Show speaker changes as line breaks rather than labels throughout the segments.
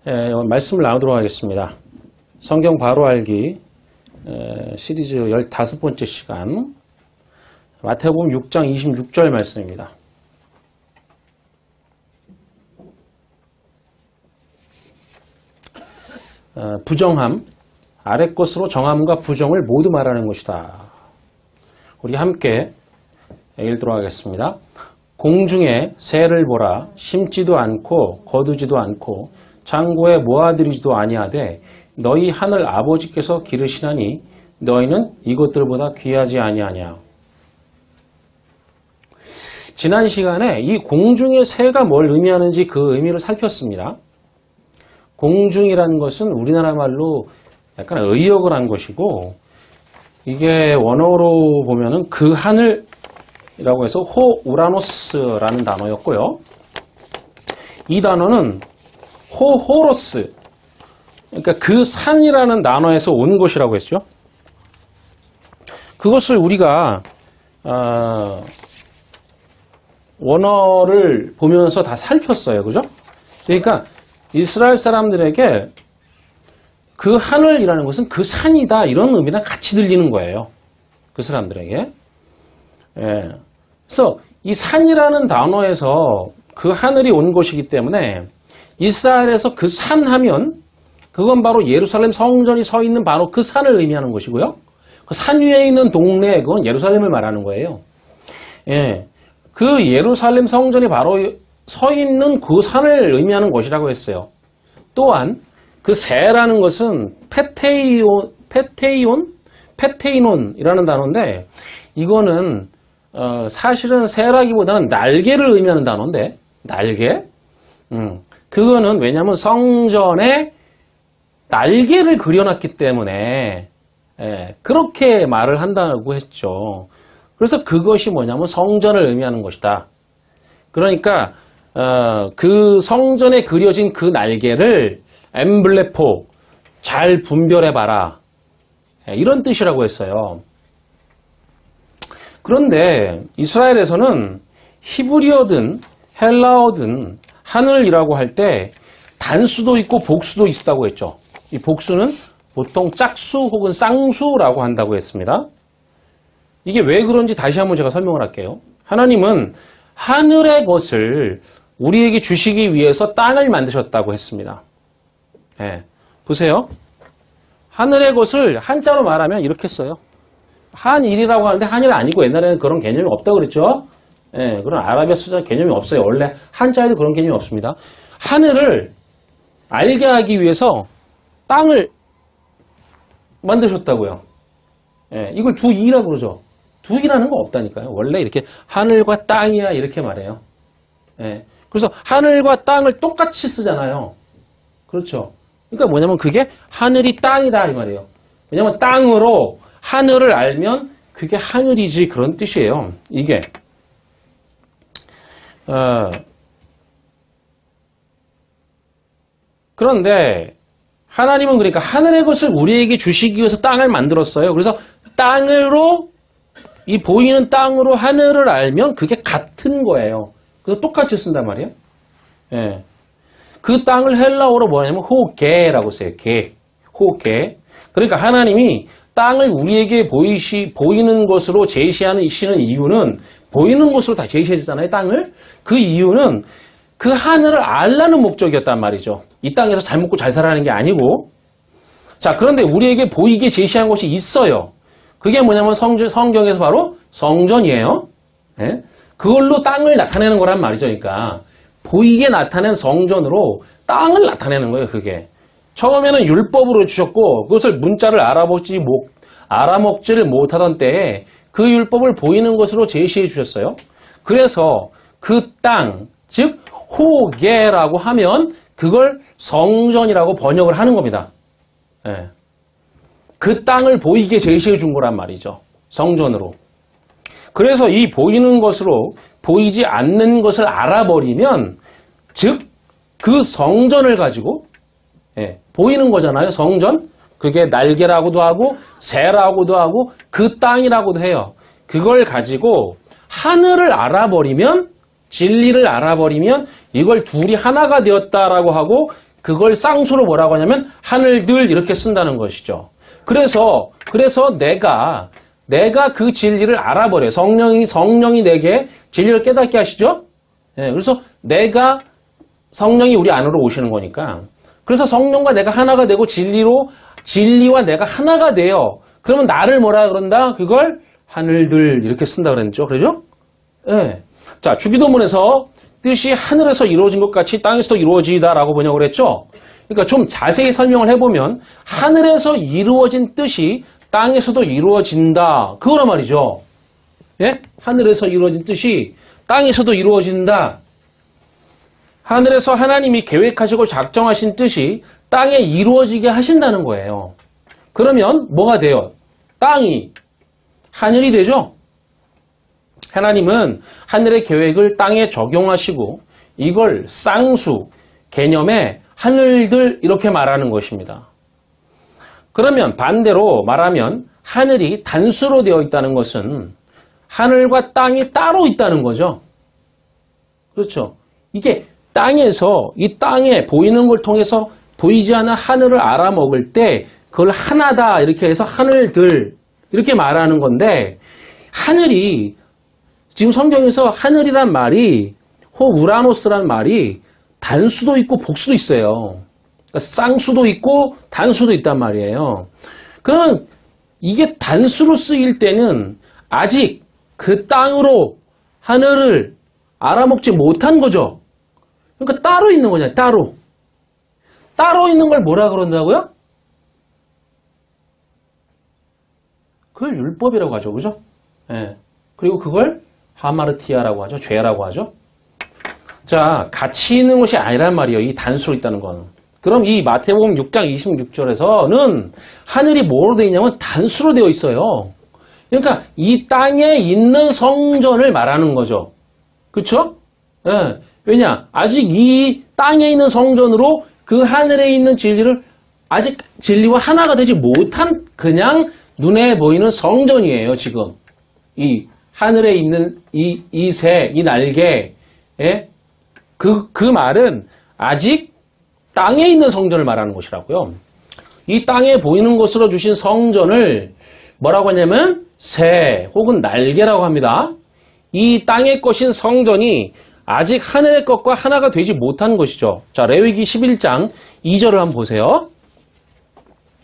말씀을 나누도록 하겠습니다. 성경 바로 알기 시리즈 15번째 시간, 마태복음 6장 26절 말씀입니다. 부정함, 아래 것으로 정함과 부정을 모두 말하는 것이다. 우리 함께 읽도록 하겠습니다. 공중에 새를 보라. 심지도 않고 거두지도 않고 창고에 모아들이지도 아니하되 너희 하늘 아버지께서 기르시나니 너희는 이것들보다 귀하지 아니하냐. 지난 시간에 이 공중의 새가 뭘 의미하는지 그 의미를 살폈습니다. 공중이라는 것은 우리나라 말로 약간 의역을 한 것이고, 이게 원어로 보면은 그 하늘이라고 해서 호우라노스라는 단어였고요. 이 단어는 호호로스, 그러니까 그 산이라는 단어에서 온 것이라고 했죠. 그것을 우리가 원어를 보면서 다 살폈어요. 그죠? 그러니까 이스라엘 사람들에게 그 하늘이라는 것은 그 산이다, 이런 의미랑 같이 들리는 거예요. 그 사람들에게. 그래서 이 산이라는 단어에서 그 하늘이 온 것이기 때문에 이스라엘에서 그 산 하면 그건 바로 예루살렘 성전이 서 있는 바로 그 산을 의미하는 것이고요. 그 산 위에 있는 동네, 그건 예루살렘을 말하는 거예요. 그 예루살렘 성전이 바로 서 있는 그 산을 의미하는 것이라고 했어요. 또한 그 새라는 것은 페테이논이라는 단어인데, 이거는 사실은 새라기보다는 날개를 의미하는 단어인데, 날개. 그거는 왜냐하면 성전에 날개를 그려놨기 때문에 그렇게 말을 한다고 했죠. 그래서 그것이 뭐냐면 성전을 의미하는 것이다. 그러니까 그 성전에 그려진 그 날개를 엠블레포, 잘 분별해봐라, 이런 뜻이라고 했어요. 그런데 이스라엘에서는 히브리어든 헬라어든 하늘이라고 할 때 단수도 있고 복수도 있다고 했죠. 이 복수는 보통 짝수 혹은 쌍수라고 한다고 했습니다. 이게 왜 그런지 다시 한번 제가 설명을 할게요. 하나님은 하늘의 것을 우리에게 주시기 위해서 땅을 만드셨다고 했습니다. 보세요. 하늘의 것을 한자로 말하면 이렇게 써요. 한일이라고 하는데 한일 아니고, 옛날에는 그런 개념이 없다고 그랬죠. 그런 아라비아 수자 개념이 없어요. 원래 한자에도 그런 개념이 없습니다. 하늘을 알게 하기 위해서 땅을 만드셨다고요. 이걸 두이라고 그러죠. 두이라는 거 없다니까요. 원래 이렇게 하늘과 땅이야, 이렇게 말해요. 그래서 하늘과 땅을 똑같이 쓰잖아요. 그렇죠. 그러니까 뭐냐면 그게 하늘이 땅이다, 이 말이에요. 왜냐면 땅으로 하늘을 알면 그게 하늘이지, 그런 뜻이에요. 이게. 그런데 하나님은 그러니까 하늘의 것을 우리에게 주시기 위해서 땅을 만들었어요. 그래서 땅으로, 이 보이는 땅으로 하늘을 알면 그게 같은 거예요. 그래서 똑같이 쓴단 말이에요. 그 땅을 헬라어로 뭐냐면 호게라고 써요. 호게. 그러니까 하나님이 땅을 우리에게 보이는 것으로 제시하는 이유는, 보이는 것으로 다 제시해주잖아요, 땅을. 그 이유는 그 하늘을 알라는 목적이었단 말이죠. 이 땅에서 잘 먹고 잘 살아가는 게 아니고. 자, 그런데 우리에게 보이게 제시한 것이 있어요. 그게 뭐냐면 성경에서 바로 성전이에요. 그걸로 땅을 나타내는 거란 말이죠. 그러니까 보이게 나타낸 성전으로 땅을 나타내는 거예요. 그게 처음에는 율법으로 주셨고, 그것을 문자를 알아먹지를 못하던 때에 그 율법을 보이는 것으로 제시해 주셨어요. 그래서 그 땅, 즉 호게라고 하면 그걸 성전이라고 번역을 하는 겁니다. 그 땅을 보이게 제시해 준 거란 말이죠. 성전으로. 그래서 이 보이는 것으로 보이지 않는 것을 알아버리면, 즉 그 성전을 가지고, 보이는 거잖아요. 성전. 그게 날개라고도 하고 새라고도 하고 그 땅이라고도 해요. 그걸 가지고 하늘을 알아버리면, 진리를 알아버리면 이걸 둘이 하나가 되었다라고 하고 그걸 쌍수로 뭐라고 하냐면 하늘들 이렇게 쓴다는 것이죠. 그래서 내가 그 진리를 알아버려요. 성령이 내게 진리를 깨닫게 하시죠. 예, 그래서 성령이 우리 안으로 오시는 거니까. 그래서 성령과 내가 하나가 되고 진리와 내가 하나가 돼요. 그러면 나를 뭐라 그런다? 그걸 하늘들 이렇게 쓴다 그랬죠. 그러죠? 예. 자, 주기도문에서 뜻이 하늘에서 이루어진 것 같이 땅에서도 이루어지다라고 번역을 했죠. 그러니까 좀 자세히 설명을 해보면 하늘에서 이루어진 뜻이 땅에서도 이루어진다. 그거란 말이죠. 예? 하늘에서 이루어진 뜻이 땅에서도 이루어진다. 하늘에서 하나님이 계획하시고 작정하신 뜻이 땅에 이루어지게 하신다는 거예요. 그러면 뭐가 돼요? 땅이 하늘이 되죠? 하나님은 하늘의 계획을 땅에 적용하시고 이걸 쌍수 개념의 하늘들 이렇게 말하는 것입니다. 그러면 반대로 말하면 하늘이 단수로 되어 있다는 것은 하늘과 땅이 따로 있다는 거죠. 그렇죠. 이게 땅에서 이 땅에 보이는 걸 통해서 보이지 않는 하늘을 알아먹을 때 그걸 하나다 이렇게 해서 하늘들 이렇게 말하는 건데 하늘이 지금 성경에서 하늘이란 말이 우라노스란 말이 단수도 있고 복수도 있어요. 그러니까 쌍수도 있고 단수도 있단 말이에요. 그러면 이게 단수로 쓰일 때는 아직 그 땅으로 하늘을 알아먹지 못한 거죠. 그러니까 따로 있는 거냐, 따로. 따로 있는 걸 뭐라 그런다고요? 그걸 율법이라고 하죠. 그죠? 예. 그리고 그걸 하마르티아라고 하죠. 죄라고 하죠. 자, 같이 있는 것이 아니란 말이에요. 이 단수로 있다는 건. 그럼 이 마태복음 6장 26절에서는 하늘이 뭐로 되어 있냐면 단수로 되어 있어요. 그러니까 이 땅에 있는 성전을 말하는 거죠. 그렇죠? 예. 왜냐? 아직 이 땅에 있는 성전으로 그 하늘에 있는 진리를 아직 진리와 하나가 되지 못한 그냥 눈에 보이는 성전이에요. 지금 이 하늘에 있는 이 새, 이 날개, 예? 그 말은 아직 땅에 있는 성전을 말하는 것이라고요. 이 땅에 보이는 것으로 주신 성전을 뭐라고 하냐면 새 혹은 날개라고 합니다. 이 땅의 것인 성전이 아직 하늘의 것과 하나가 되지 못한 것이죠. 자, 레위기 11장 2절을 한번 보세요.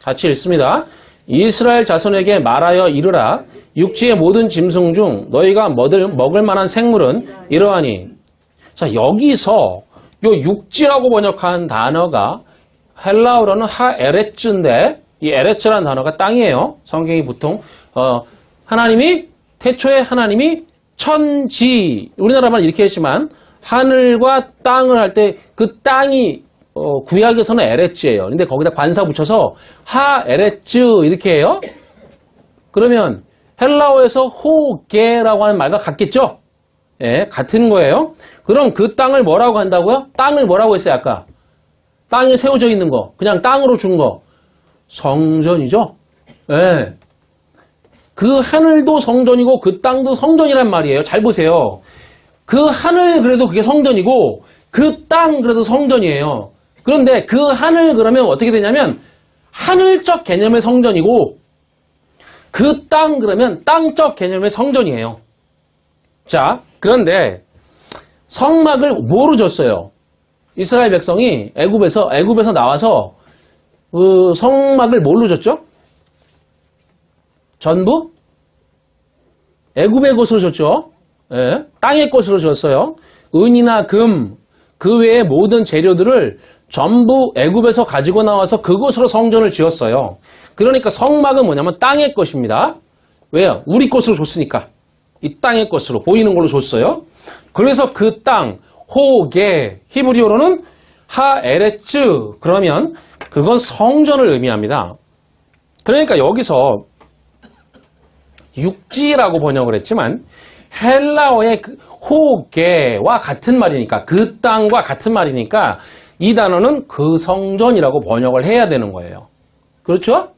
같이 읽습니다. 이스라엘 자손에게 말하여 이르라. 육지의 모든 짐승 중 너희가 먹을 만한 생물은 이러하니. 자, 여기서 요 육지라고 번역한 단어가 헬라어로는 하에레츠인데 이 에레츠라는 단어가 땅이에요. 성경이 보통 하나님이 태초에 하나님이 천지, 우리나라 말 이렇게 했지만 하늘과 땅을 할 때 그 땅이 구약에서는 에레츠예요. 근데 거기다 관사 붙여서 하에레츠 이렇게 해요. 그러면 헬라어에서 호게라고 하는 말과 같겠죠? 예, 같은 거예요. 그럼 그 땅을 뭐라고 한다고요? 땅을 뭐라고 했어요, 아까? 땅에 세워져 있는 거, 그냥 땅으로 준 거. 성전이죠? 예. 그 하늘도 성전이고 그 땅도 성전이란 말이에요. 잘 보세요. 그 하늘 그래도 그게 성전이고 그 땅 그래도 성전이에요. 그런데 그 하늘 그러면 어떻게 되냐면 하늘적 개념의 성전이고 그 땅 그러면 땅적 개념의 성전이에요. 자, 그런데 성막을 뭐로 줬어요? 이스라엘 백성이 애굽에서 나와서 그 성막을 뭘로 줬죠? 전부 애굽의 것으로 줬죠. 예, 땅의 것으로 줬어요. 은이나 금, 그 외의 모든 재료들을 전부 애굽에서 가지고 나와서 그것으로 성전을 지었어요. 그러니까 성막은 뭐냐면 땅의 것입니다. 왜요? 우리 것으로 줬으니까. 이 땅의 것으로 보이는 걸로 줬어요. 그래서 그 땅, 호게, 히브리어로는 하에레츠, 그러면 그건 성전을 의미합니다. 그러니까 여기서 육지라고 번역을 했지만 헬라어의 그 호게와 같은 말이니까 그 땅과 같은 말이니까 이 단어는 그 성전이라고 번역을 해야 되는 거예요. 그렇죠?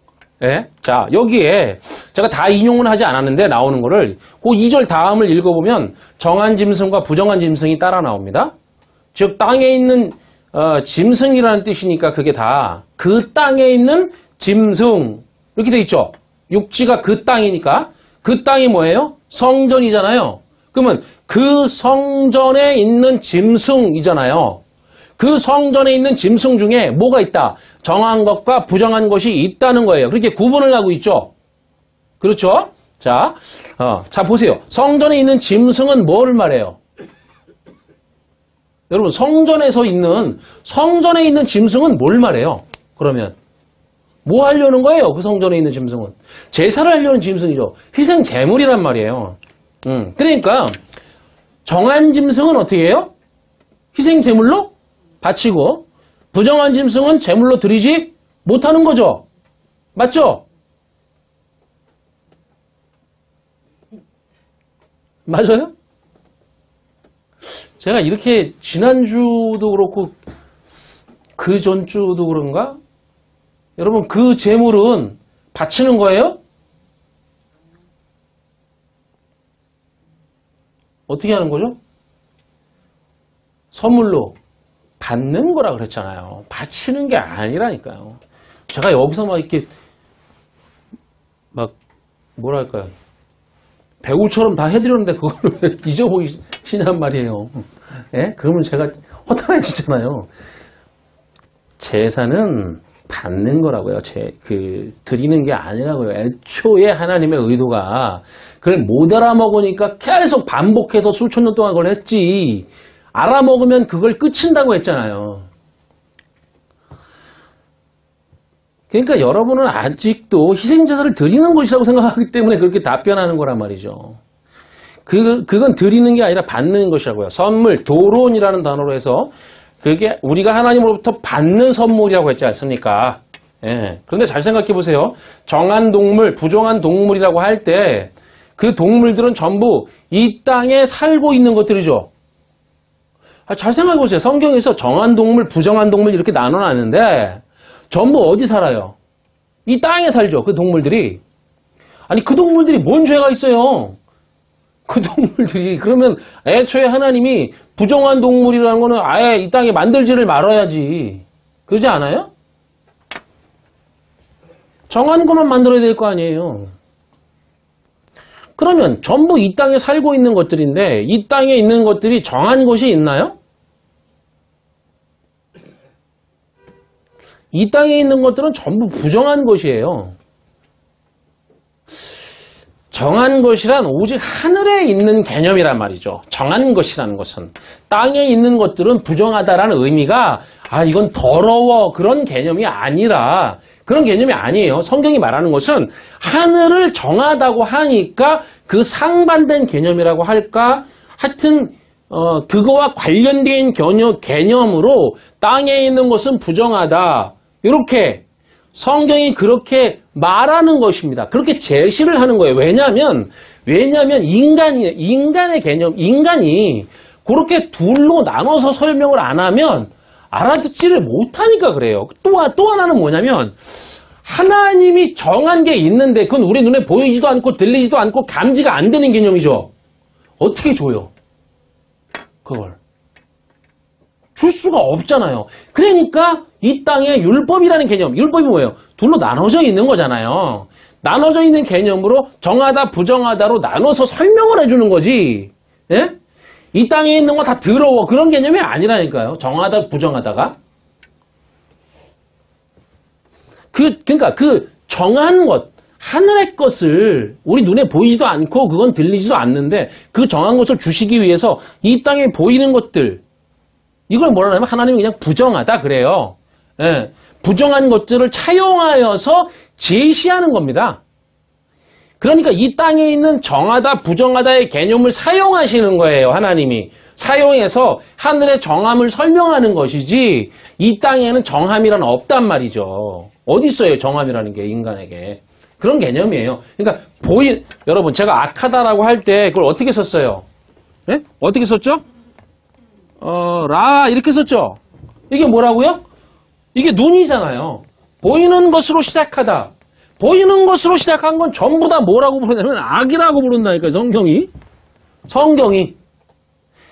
예. 자, 여기에 제가 다 인용은 하지 않았는데 나오는 거를 그 2절 다음을 읽어보면 정한 짐승과 부정한 짐승이 따라 나옵니다. 즉 땅에 있는 짐승이라는 뜻이니까 그게 다 그 땅에 있는 짐승 이렇게 돼 있죠. 육지가 그 땅이니까 그 땅이 뭐예요? 성전이잖아요. 그러면 그 성전에 있는 짐승이잖아요. 그 성전에 있는 짐승 중에 뭐가 있다? 정한 것과 부정한 것이 있다는 거예요. 그렇게 구분을 하고 있죠. 그렇죠? 자 보세요. 성전에 있는 짐승은 뭘 말해요? 여러분 성전에 있는 짐승은 뭘 말해요? 그러면 뭐 하려는 거예요? 그 성전에 있는 짐승은 제사를 하려는 짐승이죠. 희생 제물이란 말이에요. 그러니까 정한 짐승은 어떻게 해요? 희생 제물로 바치고 부정한 짐승은 제물로 드리지 못하는 거죠. 맞죠? 맞아요? 제가 이렇게 지난주도 그렇고 그 전주도 그런가? 여러분 그 제물은 바치는 거예요? 어떻게 하는 거죠? 선물로 받는 거라 그랬잖아요. 바치는 게 아니라니까요. 제가 여기서 막 이렇게 막 뭐랄까요. 배우처럼 다 해드렸는데 그걸 잊어보시냔 말이에요. 예? 그러면 제가 허탈해지잖아요. 제사는 받는 거라고요. 드리는 게 아니라고요. 애초에 하나님의 의도가 그걸 못 알아먹으니까 계속 반복해서 수천 년 동안 그걸 했지. 알아먹으면 그걸 끝인다고 했잖아요. 그러니까 여러분은 아직도 희생제사를 드리는 것이라고 생각하기 때문에 그렇게 답변하는 거란 말이죠. 그건 드리는 게 아니라 받는 것이라고요. 선물, 도론이라는 단어로 해서 그게 우리가 하나님으로부터 받는 선물이라고 했지 않습니까? 예. 그런데 잘 생각해 보세요. 정한 동물, 부정한 동물이라고 할 때 그 동물들은 전부 이 땅에 살고 있는 것들이죠. 잘 생각해 보세요. 성경에서 정한 동물, 부정한 동물 이렇게 나눠놨는데 전부 어디 살아요? 이 땅에 살죠. 그 동물들이. 아니 그 동물들이 뭔 죄가 있어요? 그 동물들이. 그러면 애초에 하나님이 부정한 동물이라는 거는 아예 이 땅에 만들지를 말아야지. 그러지 않아요? 정한 것만 만들어야 될 거 아니에요. 그러면 전부 이 땅에 살고 있는 것들인데 이 땅에 있는 것들이 정한 것이 있나요? 이 땅에 있는 것들은 전부 부정한 것이에요. 정한 것이란 오직 하늘에 있는 개념이란 말이죠. 정한 것이라는 것은. 땅에 있는 것들은 부정하다라는 의미가 이건 더러워 그런 개념이 아니라 그런 개념이 아니에요. 성경이 말하는 것은 하늘을 정하다고 하니까 그 상반된 개념이라고 할까? 하여튼 그거와 관련된 개념으로 땅에 있는 것은 부정하다. 이렇게 성경이 그렇게 말하는 것입니다. 그렇게 제시를 하는 거예요. 왜냐하면 인간의 개념, 인간이 그렇게 둘로 나눠서 설명을 안 하면 알아듣지를 못하니까 그래요. 또 하나는 뭐냐면 하나님이 정한 게 있는데 그건 우리 눈에 보이지도 않고 들리지도 않고 감지가 안 되는 개념이죠. 어떻게 줘요? 그걸. 줄 수가 없잖아요. 그러니까 이 땅에 율법이라는 개념, 율법이 뭐예요? 둘로 나눠져 있는 거잖아요. 나눠져 있는 개념으로 정하다, 부정하다로 나눠서 설명을 해주는 거지. 예? 이 땅에 있는 거 다 더러워. 그런 개념이 아니라니까요. 정하다, 부정하다가. 그러니까 그 정한 것, 하늘의 것을 우리 눈에 보이지도 않고 그건 들리지도 않는데 그 정한 것을 주시기 위해서 이 땅에 보이는 것들, 이걸 뭐라 하냐면 하나님이 그냥 부정하다 그래요. 예, 부정한 것들을 차용하여서 제시하는 겁니다. 그러니까 이 땅에 있는 정하다, 부정하다의 개념을 사용하시는 거예요. 하나님이. 사용해서 하늘의 정함을 설명하는 것이지 이 땅에는 정함이란 없단 말이죠. 어디 있어요? 정함이라는 게 인간에게. 그런 개념이에요. 그러니까 여러분 제가 악하다라고 할 때 그걸 어떻게 썼어요? 네? 어떻게 썼죠? 이렇게 썼죠? 이게 뭐라고요? 이게 눈이잖아요. 보이는 것으로 시작하다. 보이는 것으로 시작한 건 전부 다 뭐라고 부르냐면 악이라고 부른다니까요. 성경이.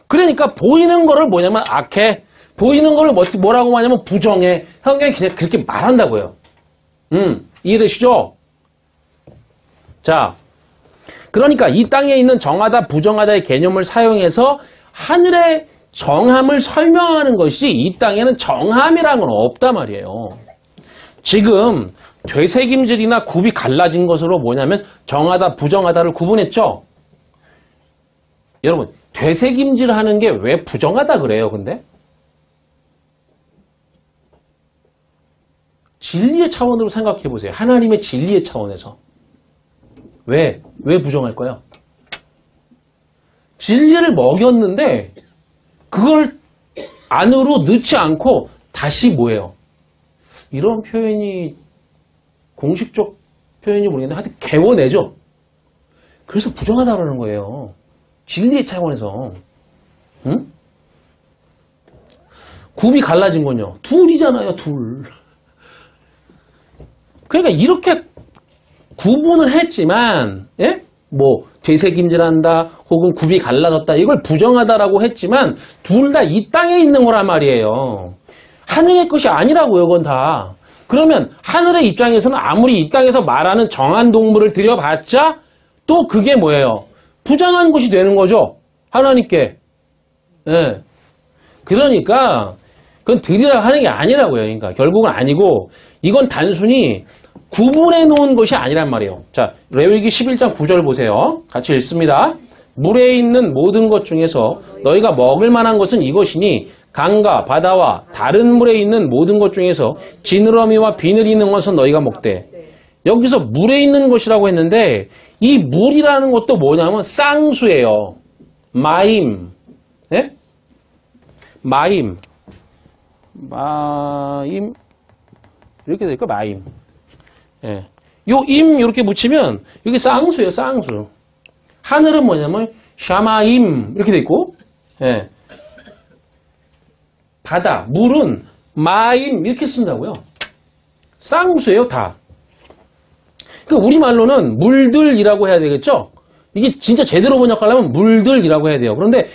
그러니까 보이는 거를 뭐냐면 악해. 보이는 걸 뭐라고 하냐면 부정해. 성경이 그냥 그렇게 말한다고요. 이해되시죠? 자, 그러니까 이 땅에 있는 정하다, 부정하다의 개념을 사용해서 하늘의 정함을 설명하는 것이 이 땅에는 정함이라는 건 없단 말이에요. 지금 되새김질이나 굽이 갈라진 것으로 뭐냐면 정하다, 부정하다를 구분했죠? 여러분, 되새김질 하는 게 왜 부정하다 그래요, 근데? 진리의 차원으로 생각해 보세요. 하나님의 진리의 차원에서. 왜 부정할까요? 진리를 먹였는데 그걸 안으로 넣지 않고 다시 뭐예요? 이런 표현이 공식적 표현이 모르겠는데 하여튼 개워내죠. 그래서 부정하다라는 거예요. 진리의 차원에서. 응? 굽이 갈라진 건요. 둘이잖아요. 둘. 그러니까 이렇게 구분을 했지만 예? 뭐 되새김질한다 혹은 굽이 갈라졌다 이걸 부정하다라고 했지만 둘 다 이 땅에 있는 거란 말이에요. 하늘의 것이 아니라고요. 그건 다. 그러면 하늘의 입장에서는 아무리 이 땅에서 말하는 정한 동물을 들여봤자 또 그게 뭐예요? 부정한 것이 되는 거죠. 하나님께. 예. 그러니까 그건 드리라 하는 게 아니라고요. 그러니까 결국은 아니고 이건 단순히 구분해 놓은 것이 아니란 말이에요. 자, 레위기 11장 9절 보세요. 같이 읽습니다. 물에 있는 모든 것 중에서 너희가 먹을 만한 것은 이것이니 강과 바다와 다른 물에 있는 모든 것 중에서 지느러미와 비늘이 있는 것은 너희가 먹되. 여기서 물에 있는 것이라고 했는데 이 물이라는 것도 뭐냐면 쌍수예요. 마임. 예? 마임. 이렇게 될까? 마임. 예. 요 임 이렇게 붙이면 여기 쌍수예요. 쌍수. 하늘은 뭐냐면 샤마임 이렇게 돼 있고 예. 바다, 물은 마임 이렇게 쓴다고요. 쌍수예요. 다. 그 우리말로는 물들이라고 해야 되겠죠? 이게 진짜 제대로 번역하려면 물들이라고 해야 돼요. 그런데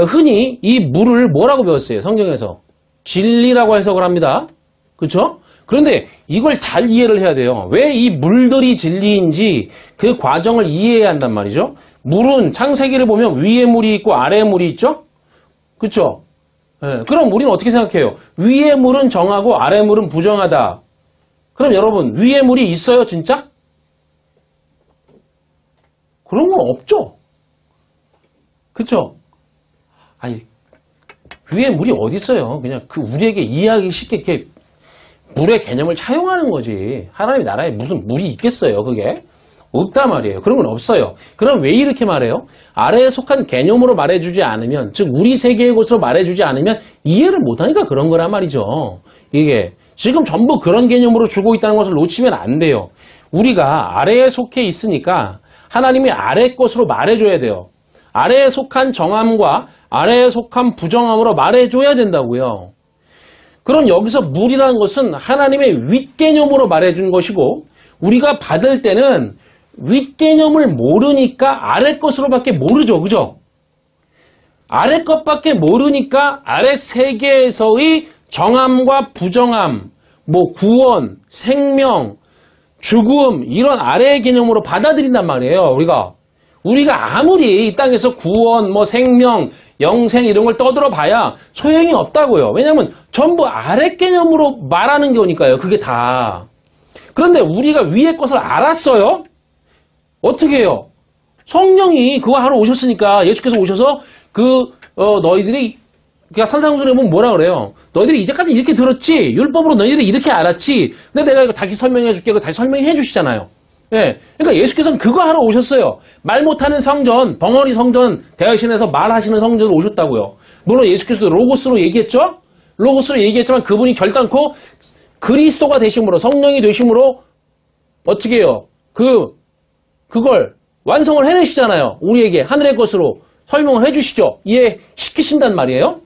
흔히 이 물을 뭐라고 배웠어요? 성경에서. 진리라고 해석을 합니다. 그렇죠? 그런데 이걸 잘 이해를 해야 돼요. 왜 이 물들이 진리인지 그 과정을 이해해야 한단 말이죠. 물은 창세기를 보면 위에 물이 있고 아래에 물이 있죠? 그렇죠? 네. 그럼 우리는 어떻게 생각해요? 위에 물은 정하고 아래 물은 부정하다. 그럼 여러분 위에 물이 있어요 진짜? 그런 건 없죠. 그렇죠? 아니 위에 물이 어디 있어요? 그냥 그 우리에게 이해하기 쉽게 이렇게 물의 개념을 차용하는 거지. 하나님 나라에 무슨 물이 있겠어요, 그게? 없단 말이에요. 그런 건 없어요. 그럼 왜 이렇게 말해요? 아래에 속한 개념으로 말해주지 않으면, 즉 우리 세계의 것으로 말해주지 않으면 이해를 못하니까 그런 거란 말이죠. 이게 지금 전부 그런 개념으로 주고 있다는 것을 놓치면 안 돼요. 우리가 아래에 속해 있으니까 하나님이 아래 것으로 말해줘야 돼요. 아래에 속한 정함과 아래에 속한 부정함으로 말해줘야 된다고요. 그럼 여기서 물이라는 것은 하나님의 윗개념으로 말해준 것이고 우리가 받을 때는 윗개념을 모르니까 아래 것으로밖에 모르죠. 그죠? 아래 것밖에 모르니까 아래 세계에서의 정함과 부정함, 뭐 구원, 생명, 죽음 이런 아래의 개념으로 받아들인단 말이에요. 우리가 아무리 이 땅에서 구원, 뭐 생명, 영생 이런 걸 떠들어 봐야 소용이 없다고요. 왜냐하면 전부 아래 개념으로 말하는 거니까요. 그게 다. 그런데 우리가 위의 것을 알았어요. 어떻게 해요? 성령이 그거 하러 오셨으니까 예수께서 오셔서 너희들이 그러니까 산상순에 보면 뭐라 그래요? 너희들이 이제까지 이렇게 들었지? 율법으로 너희들이 이렇게 알았지? 근데 내가 이거 다시 설명해 줄게. 그거 다시 설명해 주시잖아요. 예. 그러니까 예수께서는 그거 하러 오셨어요. 말 못하는 성전, 벙어리 성전, 대하신에서 말하시는 성전으로 오셨다고요. 물론 예수께서도 로고스로 얘기했죠? 로고스로 얘기했지만 그분이 결단코 그리스도가 되심으로, 성령이 되심으로 어떻게 해요? 그걸 완성을 해내시잖아요. 우리에게 하늘의 것으로 설명을 해주시죠. 이해시키신단 말이에요.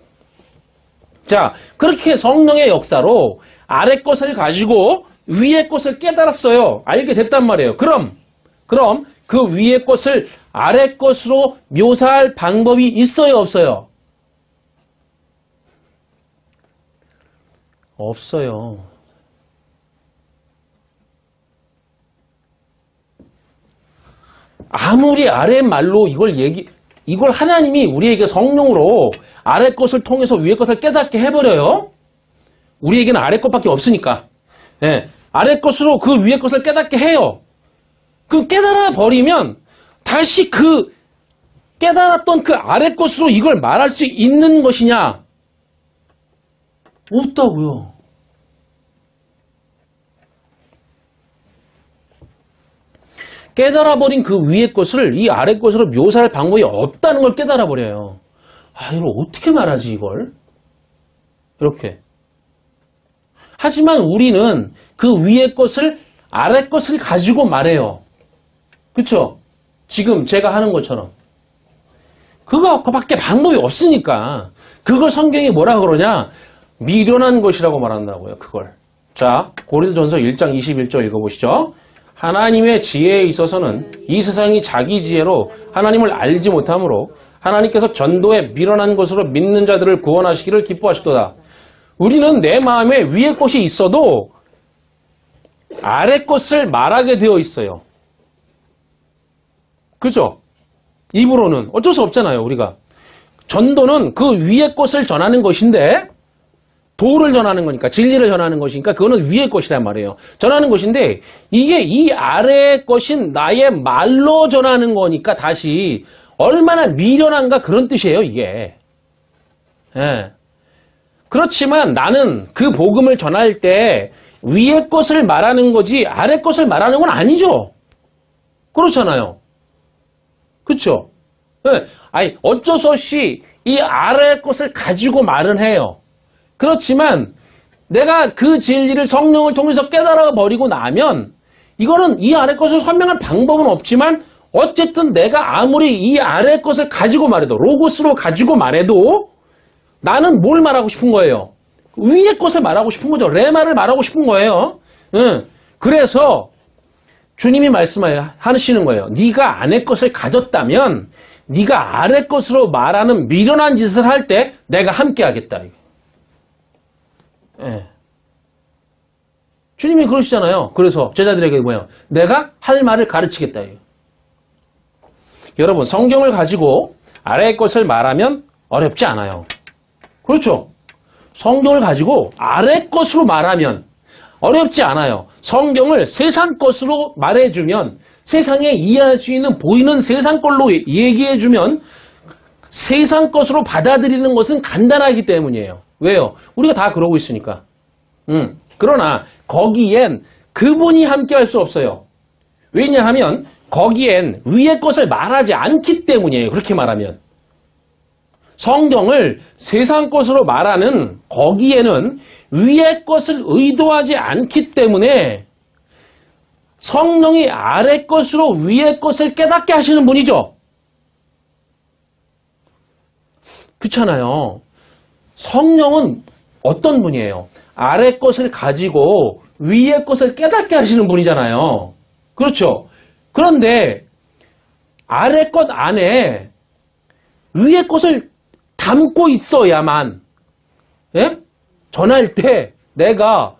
자, 그렇게 성령의 역사로 아래 것을 가지고 위의 것을 깨달았어요. 알게 됐단 말이에요. 그럼 그 위의 것을 아래 것으로 묘사할 방법이 있어요, 없어요? 없어요. 아무리 아래 말로 이걸 하나님이 우리에게 성령으로 아래 것을 통해서 위에 것을 깨닫게 해버려요. 우리에게는 아래 것밖에 없으니까. 예, 아래 것으로 그 위에 것을 깨닫게 해요. 그 깨달아 버리면 다시 그 깨달았던 그 아래 것으로 이걸 말할 수 있는 것이냐? 없다고요. 깨달아버린 그 위의 것을 이 아래 것으로 묘사할 방법이 없다는 걸 깨달아버려요. 아, 이걸 어떻게 말하지, 이걸? 이렇게. 하지만 우리는 그 위의 것을, 아래 것을 가지고 말해요. 그쵸? 지금 제가 하는 것처럼. 그거밖에 방법이 없으니까. 그걸 성경이 뭐라 그러냐? 미련한 것이라고 말한다고요, 그걸. 자, 고린도전서 1장 21절 읽어보시죠. 하나님의 지혜에 있어서는 이 세상이 자기 지혜로 하나님을 알지 못하므로 하나님께서 전도에 미련한 것으로 믿는 자들을 구원하시기를 기뻐하시도다. 우리는 내 마음에 위의 것이 있어도 아래 것을 말하게 되어 있어요. 그죠? 입으로는 어쩔 수 없잖아요, 우리가. 전도는 그 위의 것을 전하는 것인데, 도를 전하는 거니까, 진리를 전하는 것이니까, 그거는 위의 것이란 말이에요. 전하는 것인데, 이게 이 아래의 것인 나의 말로 전하는 거니까, 다시, 얼마나 미련한가 그런 뜻이에요, 이게. 예. 그렇지만 나는 그 복음을 전할 때, 위의 것을 말하는 거지, 아래 것을 말하는 건 아니죠. 그렇잖아요. 그쵸? 네. 아니, 어쩔 수 없이 이 아래의 것을 가지고 말은 해요. 그렇지만 내가 그 진리를 성령을 통해서 깨달아 버리고 나면 이거는 이 아래 것을 설명할 방법은 없지만 어쨌든 내가 아무리 이 아래 것을 가지고 말해도 로고스로 가지고 말해도 나는 뭘 말하고 싶은 거예요? 위의 것을 말하고 싶은 거죠. 레마를 말하고 싶은 거예요. 그래서 주님이 말씀하시는 거예요. 네가 아래 것을 가졌다면 네가 아래 것으로 말하는 미련한 짓을 할 때 내가 함께 하겠다. 예. 주님이 그러시잖아요. 그래서 제자들에게 뭐예요? 내가 할 말을 가르치겠다. 여러분, 성경을 가지고 아래의 것을 말하면 어렵지 않아요. 그렇죠? 성경을 가지고 아래 것으로 말하면 어렵지 않아요. 성경을 세상 것으로 말해주면 세상에 이해할 수 있는 보이는 세상 걸로 얘기해주면 세상 것으로 받아들이는 것은 간단하기 때문이에요. 왜요? 우리가 다 그러고 있으니까. 그러나 거기엔 그분이 함께 할 수 없어요. 왜냐하면 거기엔 위의 것을 말하지 않기 때문이에요. 그렇게 말하면. 성경을 세상 것으로 말하는 거기에는 위의 것을 의도하지 않기 때문에 성령이 아래 것으로 위의 것을 깨닫게 하시는 분이죠. 그렇잖아요. 성령은 어떤 분이에요? 아래 것을 가지고 위의 것을 깨닫게 하시는 분이잖아요. 그렇죠? 그런데 아래 것 안에 위의 것을 담고 있어야만, 예? 전할 때 내가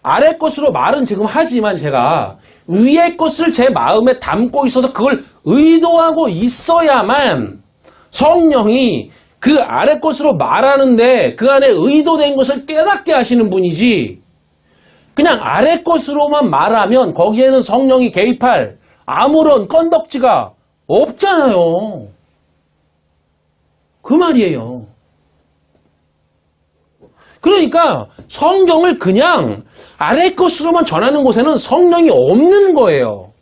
아래 것으로 말은 지금 하지만 제가 위의 것을 제 마음에 담고 있어서 그걸 의도하고 있어야만 성령이 그 아래 것으로 말하는데 그 안에 의도된 것을 깨닫게 하시는 분이지, 그냥 아래 것으로만 말하면 거기에는 성령이 개입할 아무런 건덕지가 없잖아요. 그 말이에요. 그러니까 성경을 그냥 아래 것으로만 전하는 곳에는 성령이 없는 거예요.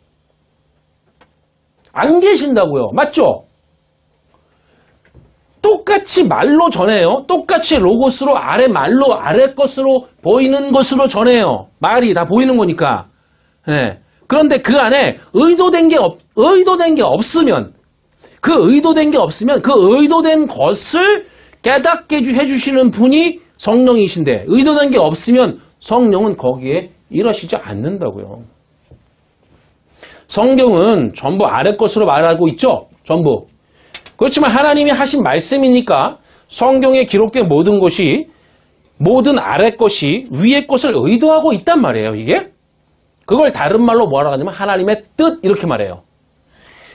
안 계신다고요. 맞죠? 똑같이 말로 전해요. 똑같이 로고스로 아래 말로 아래 것으로 보이는 것으로 전해요. 말이 다 보이는 거니까. 네. 그런데 그 안에 의도된 게 없으면 그 의도된 것을 깨닫게 해주시는 분이 성령이신데 의도된 게 없으면 성령은 거기에 일하시지 않는다고요. 성경은 전부 아래 것으로 말하고 있죠. 전부. 그렇지만 하나님이 하신 말씀이니까 성경에 기록된 모든 것이 모든 아래 것이 위의 것을 의도하고 있단 말이에요, 이게. 그걸 다른 말로 뭐라고 하냐면 하나님의 뜻 이렇게 말해요.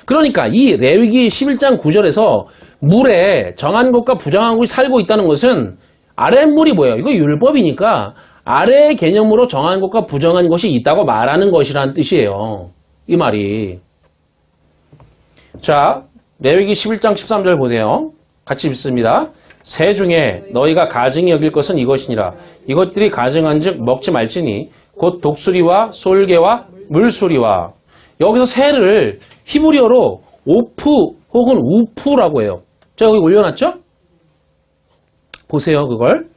그러니까 이 레위기 11장 9절에서 물에 정한 것과 부정한 것이 살고 있다는 것은 아랫물이 뭐예요? 이거 율법이니까 아래의 개념으로 정한 것과 부정한 것이 있다고 말하는 것이라는 뜻이에요. 이 말이. 자, 레위기 11장 13절 보세요. 같이 읽습니다. 새 중에 너희가 가증히 여길 것은 이것이니라. 이것들이 가증한즉 먹지 말지니 곧 독수리와 솔개와 물소리와. 여기서 새를 히브리어로 오프 혹은 우프라고 해요. 제가 여기 올려놨죠? 보세요, 그걸.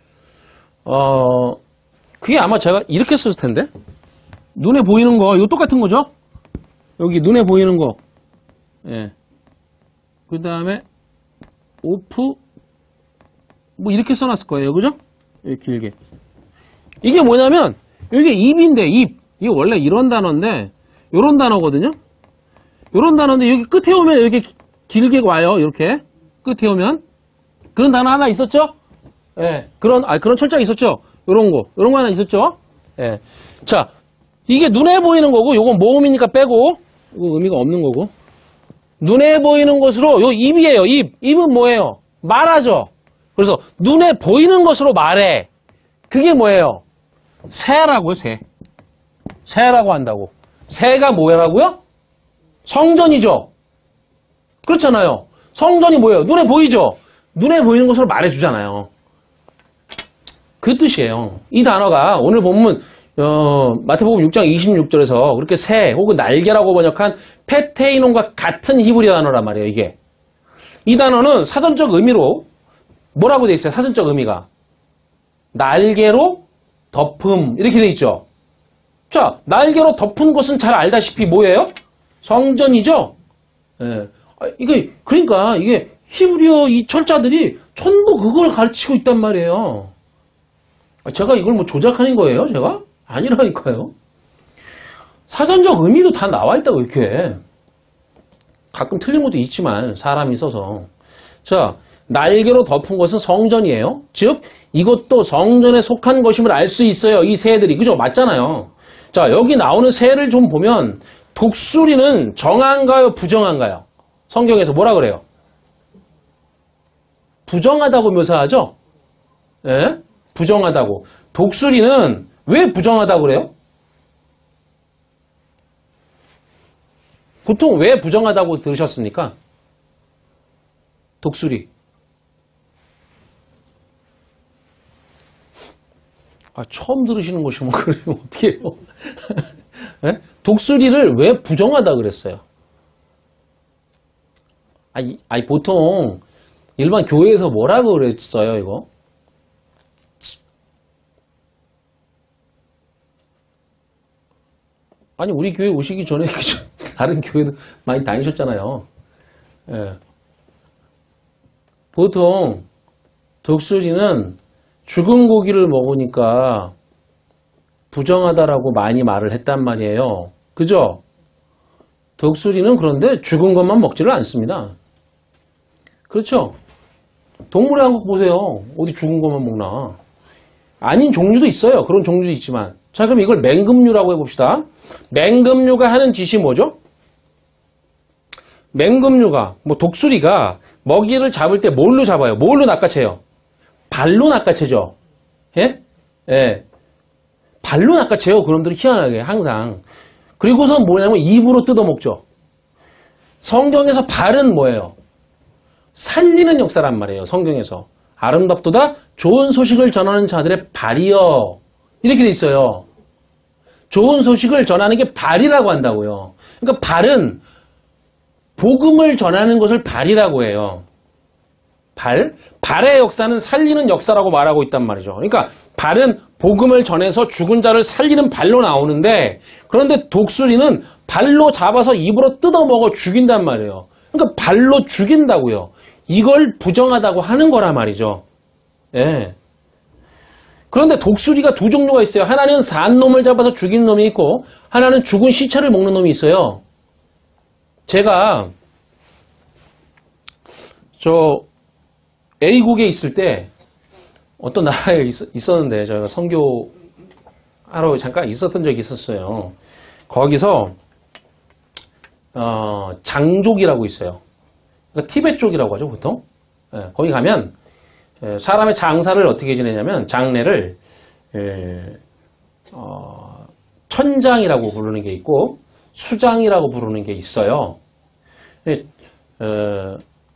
그게 아마 제가 이렇게 썼을 텐데. 눈에 보이는 거, 이거 똑같은 거죠? 여기 눈에 보이는 거. 예. 그 다음에, 오프, 뭐 이렇게 써놨을 거예요. 그죠? 이렇게 길게. 이게 뭐냐면, 이게 입인데, 입. 이게 원래 이런 단어인데, 요런 단어거든요? 요런 단어인데, 여기 끝에 오면 이렇게 길게 와요. 이렇게. 끝에 오면. 그런 단어 하나 있었죠? 예. 그런 철자가 있었죠? 요런 거 하나 있었죠? 예. 자, 이게 눈에 보이는 거고, 요건 모음이니까 빼고, 이거 의미가 없는 거고. 눈에 보이는 것으로, 요 입이에요, 입. 입은 뭐예요? 말하죠? 그래서 눈에 보이는 것으로 말해. 그게 뭐예요? 새라고요, 새. 새라고 한다고. 새가 뭐라고요? 성전이죠? 그렇잖아요. 성전이 뭐예요? 눈에 보이죠? 눈에 보이는 것으로 말해주잖아요. 그 뜻이에요. 이 단어가 오늘 보면 마태복음 6장 26절에서 그렇게 새 혹은 날개라고 번역한 페테이논과 같은 히브리 단어란 말이에요. 이게. 이 단어는 사전적 의미로 뭐라고 돼 있어요? 사전적 의미가. 날개로 덮음 이렇게 돼 있죠. 자, 날개로 덮은 것은 잘 알다시피 뭐예요? 성전이죠. 예. 그러니까 이게 히브리어 이 철자들이 전부 그걸 가르치고 있단 말이에요. 제가 이걸 뭐 조작하는 거예요, 제가? 아니라니까요. 사전적 의미도 다 나와 있다고, 이렇게. 가끔 틀린 것도 있지만, 사람이 있어서. 자, 날개로 덮은 것은 성전이에요. 즉, 이것도 성전에 속한 것임을 알 수 있어요, 이 새들이. 그죠? 맞잖아요. 자, 여기 나오는 새를 좀 보면, 독수리는 정한가요, 부정한가요? 성경에서 뭐라 그래요? 부정하다고 묘사하죠? 예? 부정하다고. 독수리는 왜 부정하다고 그래요? 보통 왜 부정하다고 들으셨습니까? 독수리. 처음 들으시는 것이면 그러면 어떻게 해요? 예? 독수리를 왜 부정하다 그랬어요? 보통 일반 교회에서 뭐라고 그랬어요, 이거? 아니, 우리 교회 오시기 전에 다른 교회도 많이 다니셨잖아요. 예. 보통 독수리는 죽은 고기를 먹으니까 부정하다라고 많이 말을 했단 말이에요. 그죠? 독수리는 그런데 죽은 것만 먹지를 않습니다. 그렇죠? 동물의 왕국 보세요. 어디 죽은 것만 먹나? 아닌 종류도 있어요. 그런 종류도 있지만. 자, 그럼 이걸 맹금류라고 해봅시다. 맹금류가 하는 짓이 뭐죠? 맹금류가, 독수리가 먹이를 잡을 때 뭘로 잡아요? 뭘로 낚아채요? 발로 낚아채죠? 예? 예. 발로 낚아채요. 그놈들은 희한하게, 항상. 그리고선 뭐냐면 입으로 뜯어먹죠. 성경에서 발은 뭐예요? 살리는 역사란 말이에요. 성경에서. 아름답도다 좋은 소식을 전하는 자들의 발이여. 이렇게 돼 있어요. 좋은 소식을 전하는 게 발이라고 한다고요. 그러니까 발은 복음을 전하는 것을 발이라고 해요. 발의 역사는 살리는 역사라고 말하고 있단 말이죠. 그러니까 발은 복음을 전해서 죽은 자를 살리는 발로 나오는데, 그런데 독수리는 발로 잡아서 입으로 뜯어먹어 죽인단 말이에요. 그러니까 발로 죽인다고요. 이걸 부정하다고 하는 거란 말이죠. 예. 그런데 독수리가 두 종류가 있어요. 하나는 산 놈을 잡아서 죽인 놈이 있고, 하나는 죽은 시체를 먹는 놈이 있어요. 제가 A국에 있을 때 어떤 나라에 있었는데 저희가 선교하러 잠깐 있었던 적이 있었어요. 거기서 장족이라고 있어요. 그러니까 티베트 쪽이라고 하죠, 보통. 예, 거기 가면 사람의 장사를 어떻게 지내냐면 장례를 천장이라고 부르는 게 있고 수장이라고 부르는 게 있어요.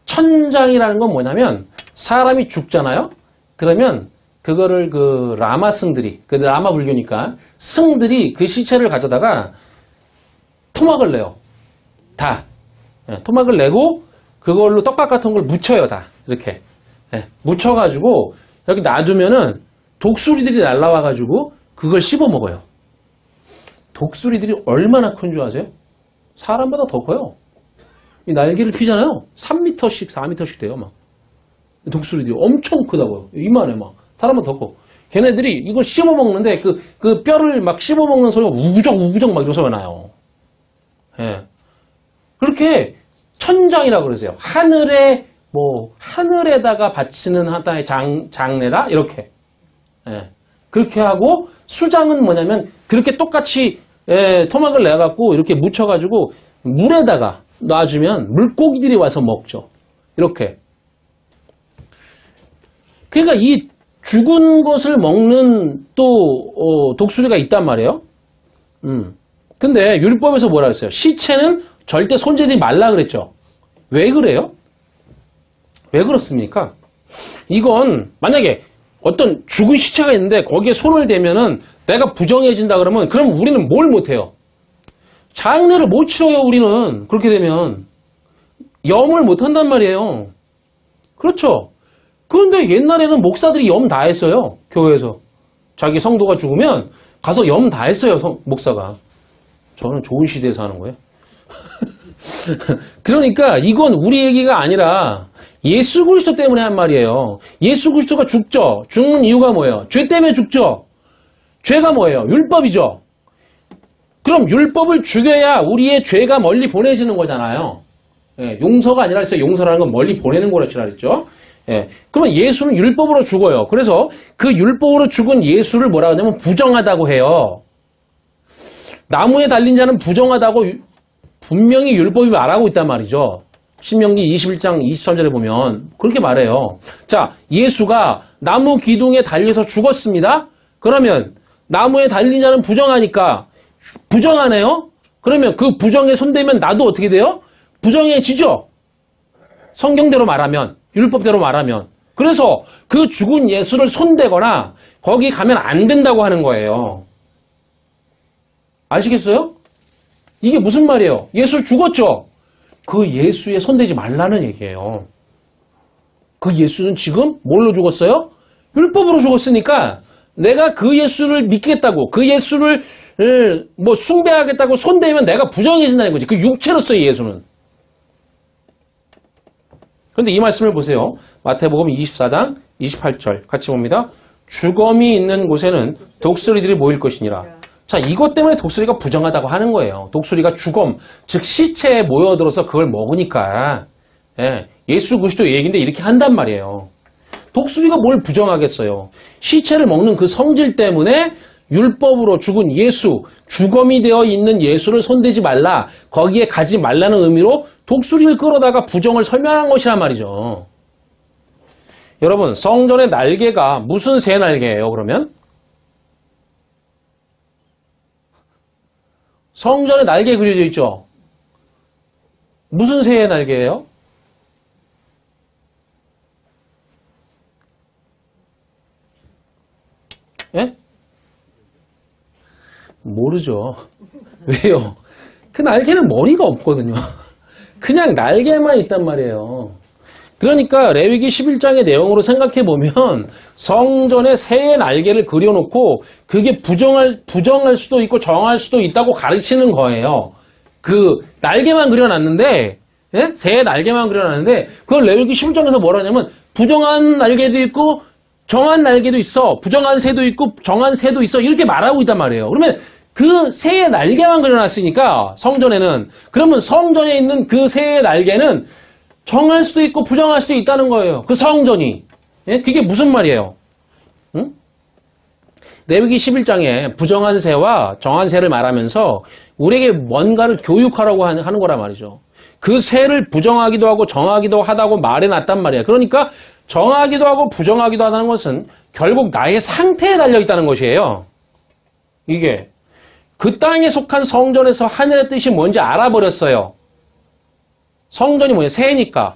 천장이라는 건 뭐냐면 사람이 죽잖아요. 그러면 그거를 그 라마 승들이, 그 라마 불교니까 승들이 그 시체를 가져다가 토막을 내요. 다. 토막을 내고 그걸로 떡밥 같은 걸 묻혀요. 다. 이렇게. 묻혀가지고 여기 놔두면은 독수리들이 날라와가지고 그걸 씹어 먹어요. 독수리들이 얼마나 큰 줄 아세요? 사람보다 더 커요. 이 날개를 피잖아요. 3m씩, 4m씩 돼요, 막. 독수리들이 엄청 크다고요. 이만해, 막. 사람보다 더 커. 걔네들이 이걸 씹어 먹는데 그 뼈를 막 씹어 먹는 소리가 우구적 막 이런 소리가 나요. 예. 그렇게 천장이라고 그러세요. 하늘에다가 바치는 하나의 장례다? 이렇게. 예. 그렇게 하고, 수장은 뭐냐면, 그렇게 똑같이, 토막을 내갖고, 이렇게 묻혀가지고, 물에다가 놔주면, 물고기들이 와서 먹죠. 이렇게. 그러니까 이 죽은 것을 먹는 독수리가 있단 말이에요. 근데 율법에서 뭐라 그랬어요? 시체는 절대 손재지 말라 그랬죠. 왜 그래요? 왜 그렇습니까? 이건 만약에 어떤 죽은 시체가 있는데 거기에 손을 대면은 내가 부정해진다 그러면 그럼 우리는 뭘 못해요? 장례를 못 치러요. 우리는 그렇게 되면 염을 못한단 말이에요. 그렇죠? 그런데 옛날에는 목사들이 염 다 했어요. 교회에서. 자기 성도가 죽으면 가서 염 다 했어요. 목사가. 저는 좋은 시대에 사는 거예요. 그러니까 이건 우리 얘기가 아니라 예수 그리스도 때문에 한 말이에요. 예수 그리스도가 죽죠. 죽는 이유가 뭐예요? 죄 때문에 죽죠. 죄가 뭐예요? 율법이죠. 그럼 율법을 죽여야 우리의 죄가 멀리 보내지는 거잖아요. 예, 용서가 아니라 했어요. 용서라는 건 멀리 보내는 거라 그랬죠. 예, 그러면 예수는 율법으로 죽어요. 그래서 그 율법으로 죽은 예수를 뭐라 하냐면 부정하다고 해요. 나무에 달린 자는 부정하다고 분명히 율법이 말하고 있단 말이죠. 신명기 21장 23절에 보면 그렇게 말해요. 자, 예수가 나무 기둥에 달려서 죽었습니다. 그러면 나무에 달린 자는 부정하니까 부정하네요. 그러면 그 부정에 손대면 나도 어떻게 돼요? 부정해지죠. 성경대로 말하면, 율법대로 말하면. 그래서 그 죽은 예수를 손대거나 거기 가면 안 된다고 하는 거예요. 아시겠어요? 이게 무슨 말이에요? 예수 죽었죠? 그 예수에 손대지 말라는 얘기예요. 그 예수는 지금 뭘로 죽었어요? 율법으로 죽었으니까 내가 그 예수를 믿겠다고, 그 예수를 숭배하겠다고 손대면 내가 부정해진다는 거지. 그 육체로서의 예수는. 그런데 이 말씀을 보세요. 마태복음 24장 28절 같이 봅니다. 죽음이 있는 곳에는 독수리들이 모일 것이니라. 자, 이것 때문에 독수리가 부정하다고 하는 거예요. 독수리가 죽음, 즉 시체에 모여들어서 그걸 먹으니까 예수 그리스도 얘기인데 이렇게 한단 말이에요. 독수리가 뭘 부정하겠어요. 시체를 먹는 그 성질 때문에 율법으로 죽은 예수, 죽음이 되어 있는 예수를 손대지 말라, 거기에 가지 말라는 의미로 독수리를 끌어다가 부정을 설명한 것이란 말이죠. 여러분, 성전의 날개가 무슨 새 날개예요, 그러면? 성전에 날개 그려져 있죠? 무슨 새의 날개예요? 예? 모르죠. 왜요? 그 날개는 머리가 없거든요. 그냥 날개만 있단 말이에요. 그러니까 레위기 11장의 내용으로 생각해보면 성전에 새의 날개를 그려놓고 그게 부정할 수도 있고 정할 수도 있다고 가르치는 거예요. 그 날개만 그려놨는데, 예? 새의 날개만 그려놨는데 그걸 레위기 11장에서 뭐라 하냐면 부정한 날개도 있고 정한 날개도 있어. 부정한 새도 있고 정한 새도 있어. 이렇게 말하고 있단 말이에요. 그러면 그 새의 날개만 그려놨으니까 성전에는, 그러면 성전에 있는 그 새의 날개는 정할 수도 있고 부정할 수도 있다는 거예요. 그 성전이. 예? 그게 무슨 말이에요? 레위기 11장에 부정한 새와 정한 새를 말하면서 우리에게 뭔가를 교육하라고 하는 거란 말이죠. 그 새를 부정하기도 하고 정하기도 하다고 말해놨단 말이야. 그러니까 정하기도 하고 부정하기도 하다는 것은 결국 나의 상태에 달려있다는 것이에요. 이게 그 땅에 속한 성전에서 하늘의 뜻이 뭔지 알아버렸어요. 성전이 뭐냐? 새니까.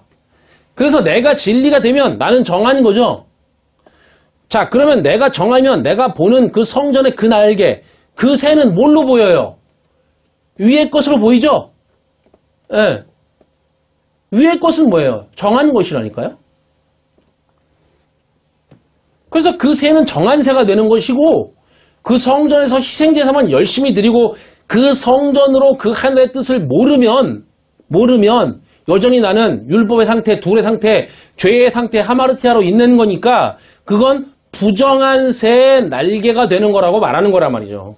그래서 내가 진리가 되면 나는 정한 거죠. 자, 그러면 내가 정하면 내가 보는 그 성전의 그 날개, 그 새는 뭘로 보여요? 위의 것으로 보이죠? 예. 위의 것은 뭐예요? 정한 것이라니까요. 그래서 그 새는 정한 새가 되는 것이고 그 성전에서 희생제사만 열심히 드리고 그 성전으로 그 하늘의 뜻을 모르면 여전히 나는 율법의 상태, 둘의 상태, 죄의 상태, 하마르티아로 있는 거니까 그건 부정한 새의 날개가 되는 거라고 말하는 거란 말이죠.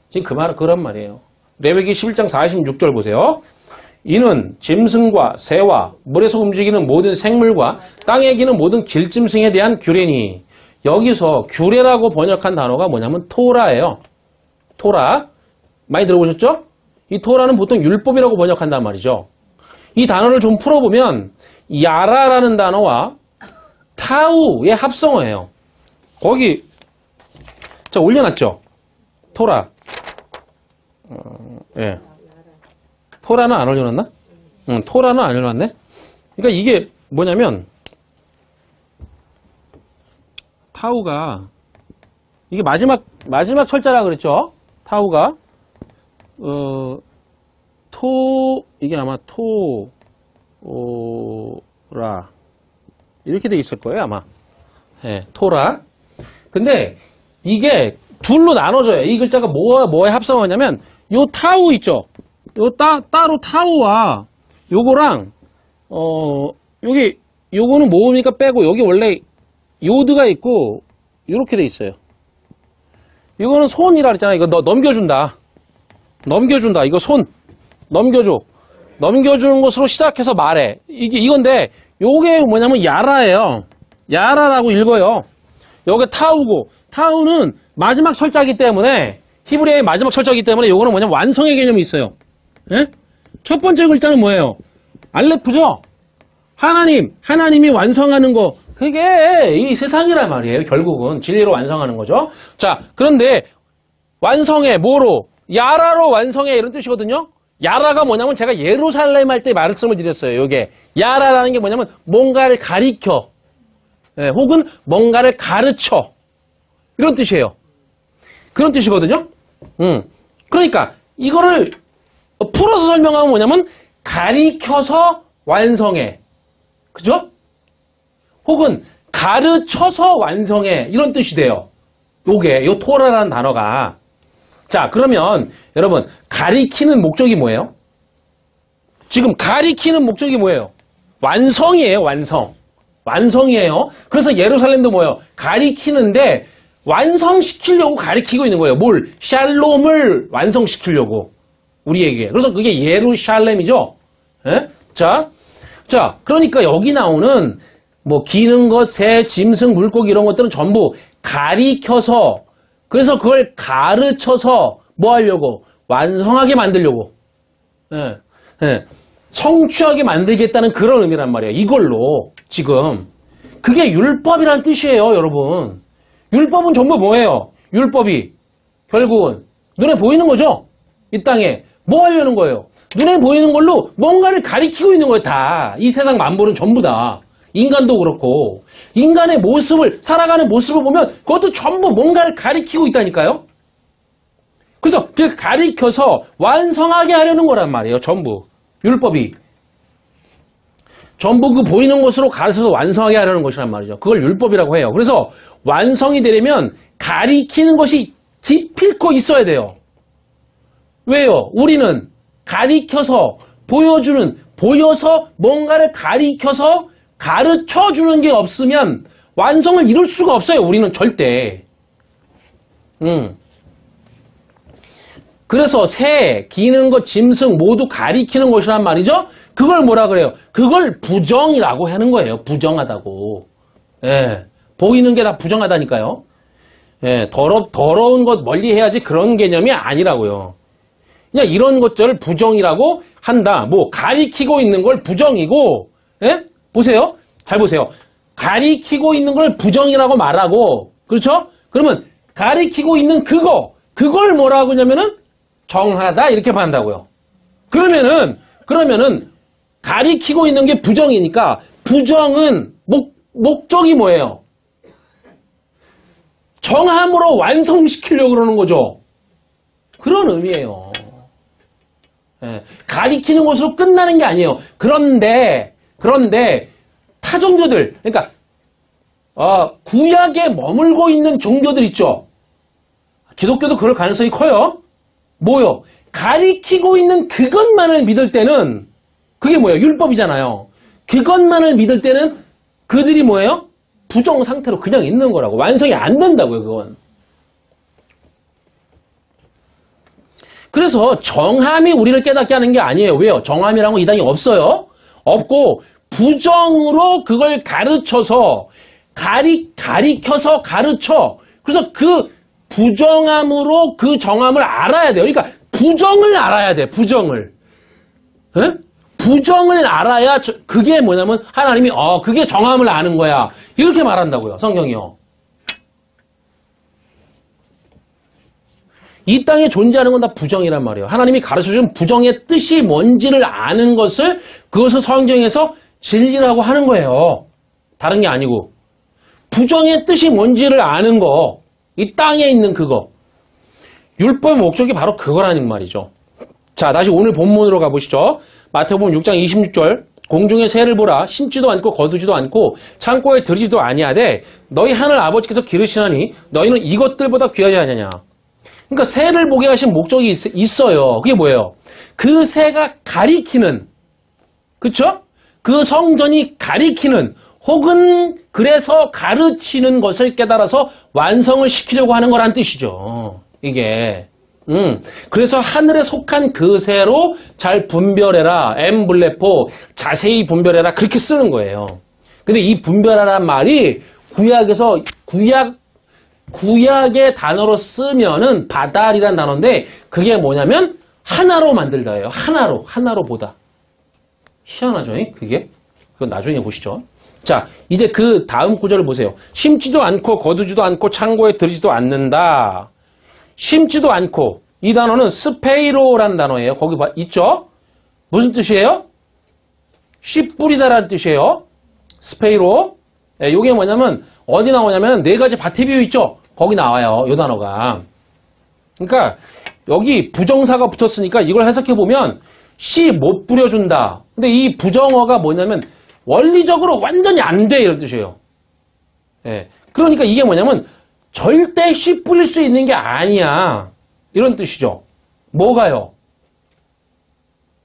지금 그런 말이에요. 레위기 11장 46절 보세요. 이는 짐승과 새와 물에서 움직이는 모든 생물과 땅에 기는 모든 길짐승에 대한 규례니. 여기서 규례라고 번역한 단어가 뭐냐면 토라예요. 토라. 많이 들어보셨죠? 이 토라는 보통 율법이라고 번역한단 말이죠. 이 단어를 좀 풀어보면 야라라는 단어와 타우의 합성어예요. 거기 자 올려놨죠? 토라. 예. 토라는 안 올려놨나? 토라는 안 올려놨네? 그러니까 이게 뭐냐면 타우가 이게 마지막 철자라 그랬죠? 타우가 이게 아마 토라 이렇게 돼 있을 거예요 아마. 예, 토라. 근데 이게 둘로 나눠져요. 이 글자가 뭐에 합성하냐면 요 타우 있죠? 요 따로 타우와 요거랑 요거는 모으니까 빼고 여기 원래 요드가 있고 이렇게 돼 있어요. 이거는 손이라 그랬잖아. 이거 넘겨준다. 이거 손 넘겨줘. 넘겨주는 것으로 시작해서 말해. 이건데 요게 뭐냐면 야라예요. 야라라고 읽어요. 요게 타우고 타우는 마지막 철자이기 때문에 히브리어의 마지막 철자이기 때문에 요거는 뭐냐면 완성의 개념이 있어요. 예? 첫 번째 글자는 뭐예요? 알레프죠? 하나님이 완성하는 거. 그게 이 세상이란 말이에요. 결국은 진리로 완성하는 거죠. 자, 그런데 완성해 뭐로? 야라로 완성해 이런 뜻이거든요. 야라가 뭐냐면 제가 예루살렘 할 때 말씀을 드렸어요. 이게 야라라는 게 뭐냐면 뭔가를 가리켜, 예, 혹은 뭔가를 가르쳐 이런 뜻이에요. 그런 뜻이거든요. 그러니까 이거를 풀어서 설명하면 뭐냐면 가리켜서 완성해, 그죠? 혹은 가르쳐서 완성해 이런 뜻이 돼요. 요 토라라는 단어가. 자, 그러면 여러분 가리키는 목적이 뭐예요? 지금 가리키는 목적이 뭐예요? 완성이에요. 완성이에요. 그래서 예루살렘도 뭐예요? 가리키는데 완성시키려고 가리키고 있는 거예요. 뭘? 샬롬을 완성시키려고 우리에게. 그래서 그게 예루살렘이죠. 예? 자, 그러니까 여기 나오는 뭐 기는 것, 새, 짐승, 물고기 이런 것들은 전부 가리켜서, 그래서 그걸 가르쳐서 뭐 하려고? 완성하게 만들려고. 성취하게 만들겠다는 그런 의미란 말이에요. 이걸로 지금. 그게 율법이란 뜻이에요, 여러분. 율법은 전부 뭐예요? 율법이 결국은 눈에 보이는 거죠? 이 땅에. 뭐 하려는 거예요? 눈에 보이는 걸로 뭔가를 가리키고 있는 거예요, 다. 이 세상 만물은 전부 다. 인간도 그렇고. 인간의 모습을, 살아가는 모습을 보면 그것도 전부 뭔가를 가리키고 있다니까요? 그래서 그 가리켜서 완성하게 하려는 거란 말이에요, 전부. 율법이. 전부 그 보이는 것으로 가르쳐서 완성하게 하려는 것이란 말이죠. 그걸 율법이라고 해요. 그래서 완성이 되려면 가리키는 것이 기필코 있어야 돼요. 왜요? 우리는 가리켜서 보여서 뭔가를 가리켜서 가르쳐주는 게 없으면 완성을 이룰 수가 없어요. 우리는 절대. 그래서 새, 기는 것, 짐승 모두 가리키는 것이란 말이죠. 그걸 뭐라 그래요? 그걸 부정이라고 하는 거예요. 부정하다고. 예. 보이는 게 다 부정하다니까요. 예, 더러운 것 멀리 해야지 그런 개념이 아니라고요. 그냥 이런 것들을 부정이라고 한다. 뭐 가리키고 있는 걸 부정이고, 예? 보세요. 잘 보세요. 가리키고 있는 걸 부정이라고 말하고, 그렇죠? 그러면 가리키고 있는 그걸 뭐라고 하냐면은 정하다 이렇게 말한다고요. 그러면은 가리키고 있는 게 부정이니까 부정은 목적이 뭐예요? 정함으로 완성시키려고 그러는 거죠. 그런 의미예요. 예, 가리키는 것으로 끝나는 게 아니에요. 그런데 타 종교들, 그러니까 구약에 머물고 있는 종교들 있죠. 기독교도 그럴 가능성이 커요. 뭐요? 가리키고 있는 그것만을 믿을 때는 그게 뭐예요? 율법이잖아요. 그것만을 믿을 때는 그들이 뭐예요? 부정 상태로 그냥 있는 거라고. 완성이 안 된다고요, 그건. 그래서 정함이 우리를 깨닫게 하는 게 아니에요. 왜요? 정함이라는 거 이 땅에 없어요. 없고 부정으로 그걸 가르쳐서 가리켜서 가르쳐. 그래서 그 부정함으로 그 정함을 알아야 돼요. 그러니까 부정을 알아야 돼. 부정을. 에? 부정을 알아야 그게 뭐냐면 하나님이 그게 정함을 아는 거야. 이렇게 말한다고요. 성경이요. 이 땅에 존재하는 건 다 부정이란 말이에요. 하나님이 가르쳐준 부정의 뜻이 뭔지를 아는 그것을 성경에서 진리라고 하는 거예요. 다른 게 아니고. 부정의 뜻이 뭔지를 아는 거. 이 땅에 있는 그거. 율법의 목적이 바로 그거라는 말이죠. 자, 다시 오늘 본문으로 가보시죠. 마태복음 6장 26절. 공중의 새를 보라. 심지도 않고 거두지도 않고 창고에 들이지도 아니하되 너희 하늘 아버지께서 기르시나니 너희는 이것들보다 귀하지 않느냐. 그러니까 새를 보게 하신 목적이 있어요. 그게 뭐예요? 그 새가 가리키는, 그쵸? 그 성전이 가리키는 혹은 그래서 가르치는 것을 깨달아서 완성을 시키려고 하는 거란 뜻이죠. 이게. 그래서 하늘에 속한 그 새로 잘 분별해라. 엠블레포 자세히 분별해라. 그렇게 쓰는 거예요. 근데 이 분별하라는 말이 구약의 단어로 쓰면은 바달이란 단어인데 그게 뭐냐면 하나로 만들다예요. 하나로 보다. 희한하죠? 그게? 그건 나중에 보시죠. 자, 이제 그 다음 구절을 보세요. 심지도 않고 거두지도 않고 창고에 들이지도 않는다. 심지도 않고 이 단어는 스페이로라는 단어예요. 거기 있죠? 무슨 뜻이에요? 씨 뿌리다라는 뜻이에요. 스페이로. 이게 뭐냐면 어디 나오냐면 네 가지 밭에 비유 있죠? 거기 나와요. 이 단어가. 그러니까 여기 부정사가 붙었으니까 이걸 해석해보면 씨 못 뿌려준다. 근데 이 부정어가 뭐냐면 원리적으로 완전히 안 돼 이런 뜻이에요. 예. 그러니까 이게 뭐냐면 절대 씨 뿌릴 수 있는 게 아니야. 이런 뜻이죠. 뭐가요?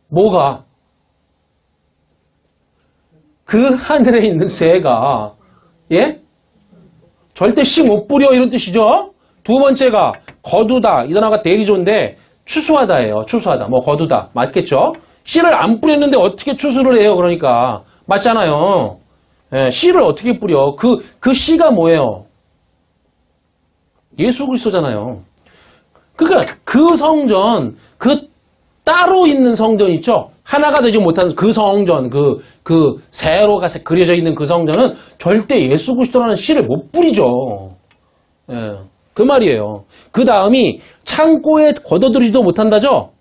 뭐가? 그 하늘에 있는 새가 예? 절대 씨 못 뿌려 이런 뜻이죠. 두 번째가 거두다. 이 단어가 대리조인데 추수하다예요. 추수하다. 뭐 거두다. 맞겠죠? 씨를 안 뿌렸는데 어떻게 추수를 해요? 그러니까 맞잖아요. 예, 씨를 어떻게 뿌려? 그 씨가 뭐예요? 예수 그리스도잖아요. 그러니까 그 성전, 그 따로 있는 성전 있죠? 하나가 되지 못한 그 성전, 그 세로가 그려져 있는 그 성전은 절대 예수 그리스도라는 씨를 못 뿌리죠. 예, 그 말이에요. 그 다음이 창고에 걷어들이지도 못한다죠?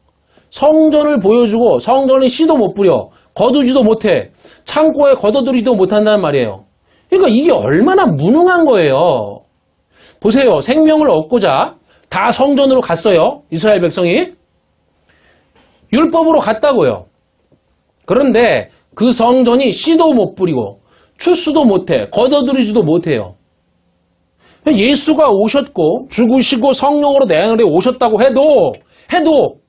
성전을 보여주고 성전에 씨도 못 뿌려. 거두지도 못해. 창고에 걷어들이지도 못한다는 말이에요. 그러니까 이게 얼마나 무능한 거예요. 보세요. 생명을 얻고자 다 성전으로 갔어요. 이스라엘 백성이. 율법으로 갔다고요. 그런데 그 성전이 씨도 못 뿌리고 추수도 못해. 걷어들이지도 못해요. 예수가 오셨고 죽으시고 성령으로 내 안에 오셨다고 해도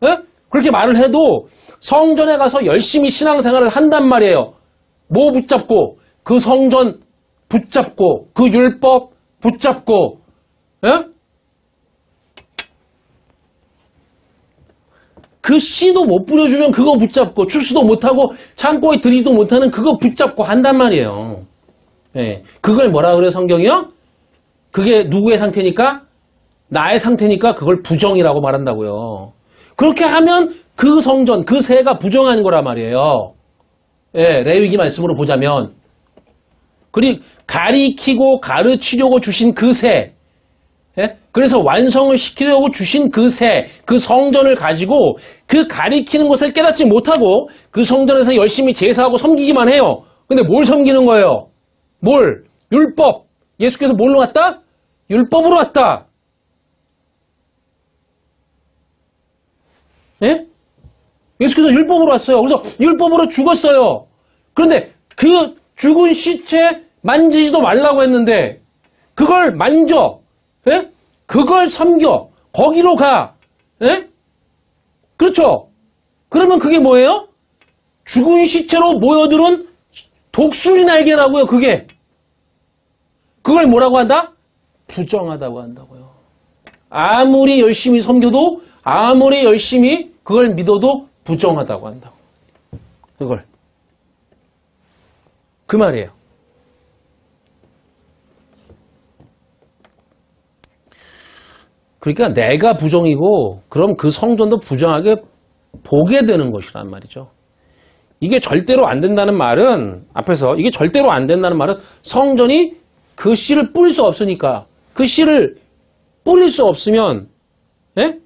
예? 그렇게 말을 해도 성전에 가서 열심히 신앙생활을 한단 말이에요. 뭐 붙잡고 그 성전 붙잡고 그 율법 붙잡고 예? 그 씨도 못 뿌려주면 그거 붙잡고 출수도 못하고 창고에 들이지도 못하는 그거 붙잡고 한단 말이에요. 예. 그걸 뭐라 그래요 성경이요? 그게 누구의 상태니까? 나의 상태니까 그걸 부정이라고 말한다고요. 그렇게 하면 그 성전, 그 새가 부정한 거란 말이에요. 예, 레위기 말씀으로 보자면. 그리고 가리키고 가르치려고 주신 그 새, 예? 그래서 완성을 시키려고 주신 그 새, 그 성전을 가지고 그 가리키는 것을 깨닫지 못하고 그 성전에서 열심히 제사하고 섬기기만 해요. 근데 뭘 섬기는 거예요? 뭘? 율법. 예수께서 뭘로 왔다? 율법으로 왔다. 예? 예수께서 율법으로 왔어요. 그래서 율법으로 죽었어요. 그런데 그 죽은 시체 만지지도 말라고 했는데 그걸 만져. 예? 그걸 섬겨. 거기로 가. 예? 그렇죠? 그러면 그게 뭐예요? 죽은 시체로 모여들은 독수리 날개라고요, 그게. 그걸 뭐라고 한다? 부정하다고 한다고요. 아무리 열심히 섬겨도, 아무리 열심히 그걸 믿어도 부정하다고 한다고. 그걸. 그 말이에요. 그러니까 내가 부정이고 그럼 그 성전도 부정하게 보게 되는 것이란 말이죠. 이게 절대로 안 된다는 말은 앞에서 이게 절대로 안 된다는 말은 성전이 그 씨를 뿌릴 수 없으니까 그 씨를 뿌릴 수 없으면 예?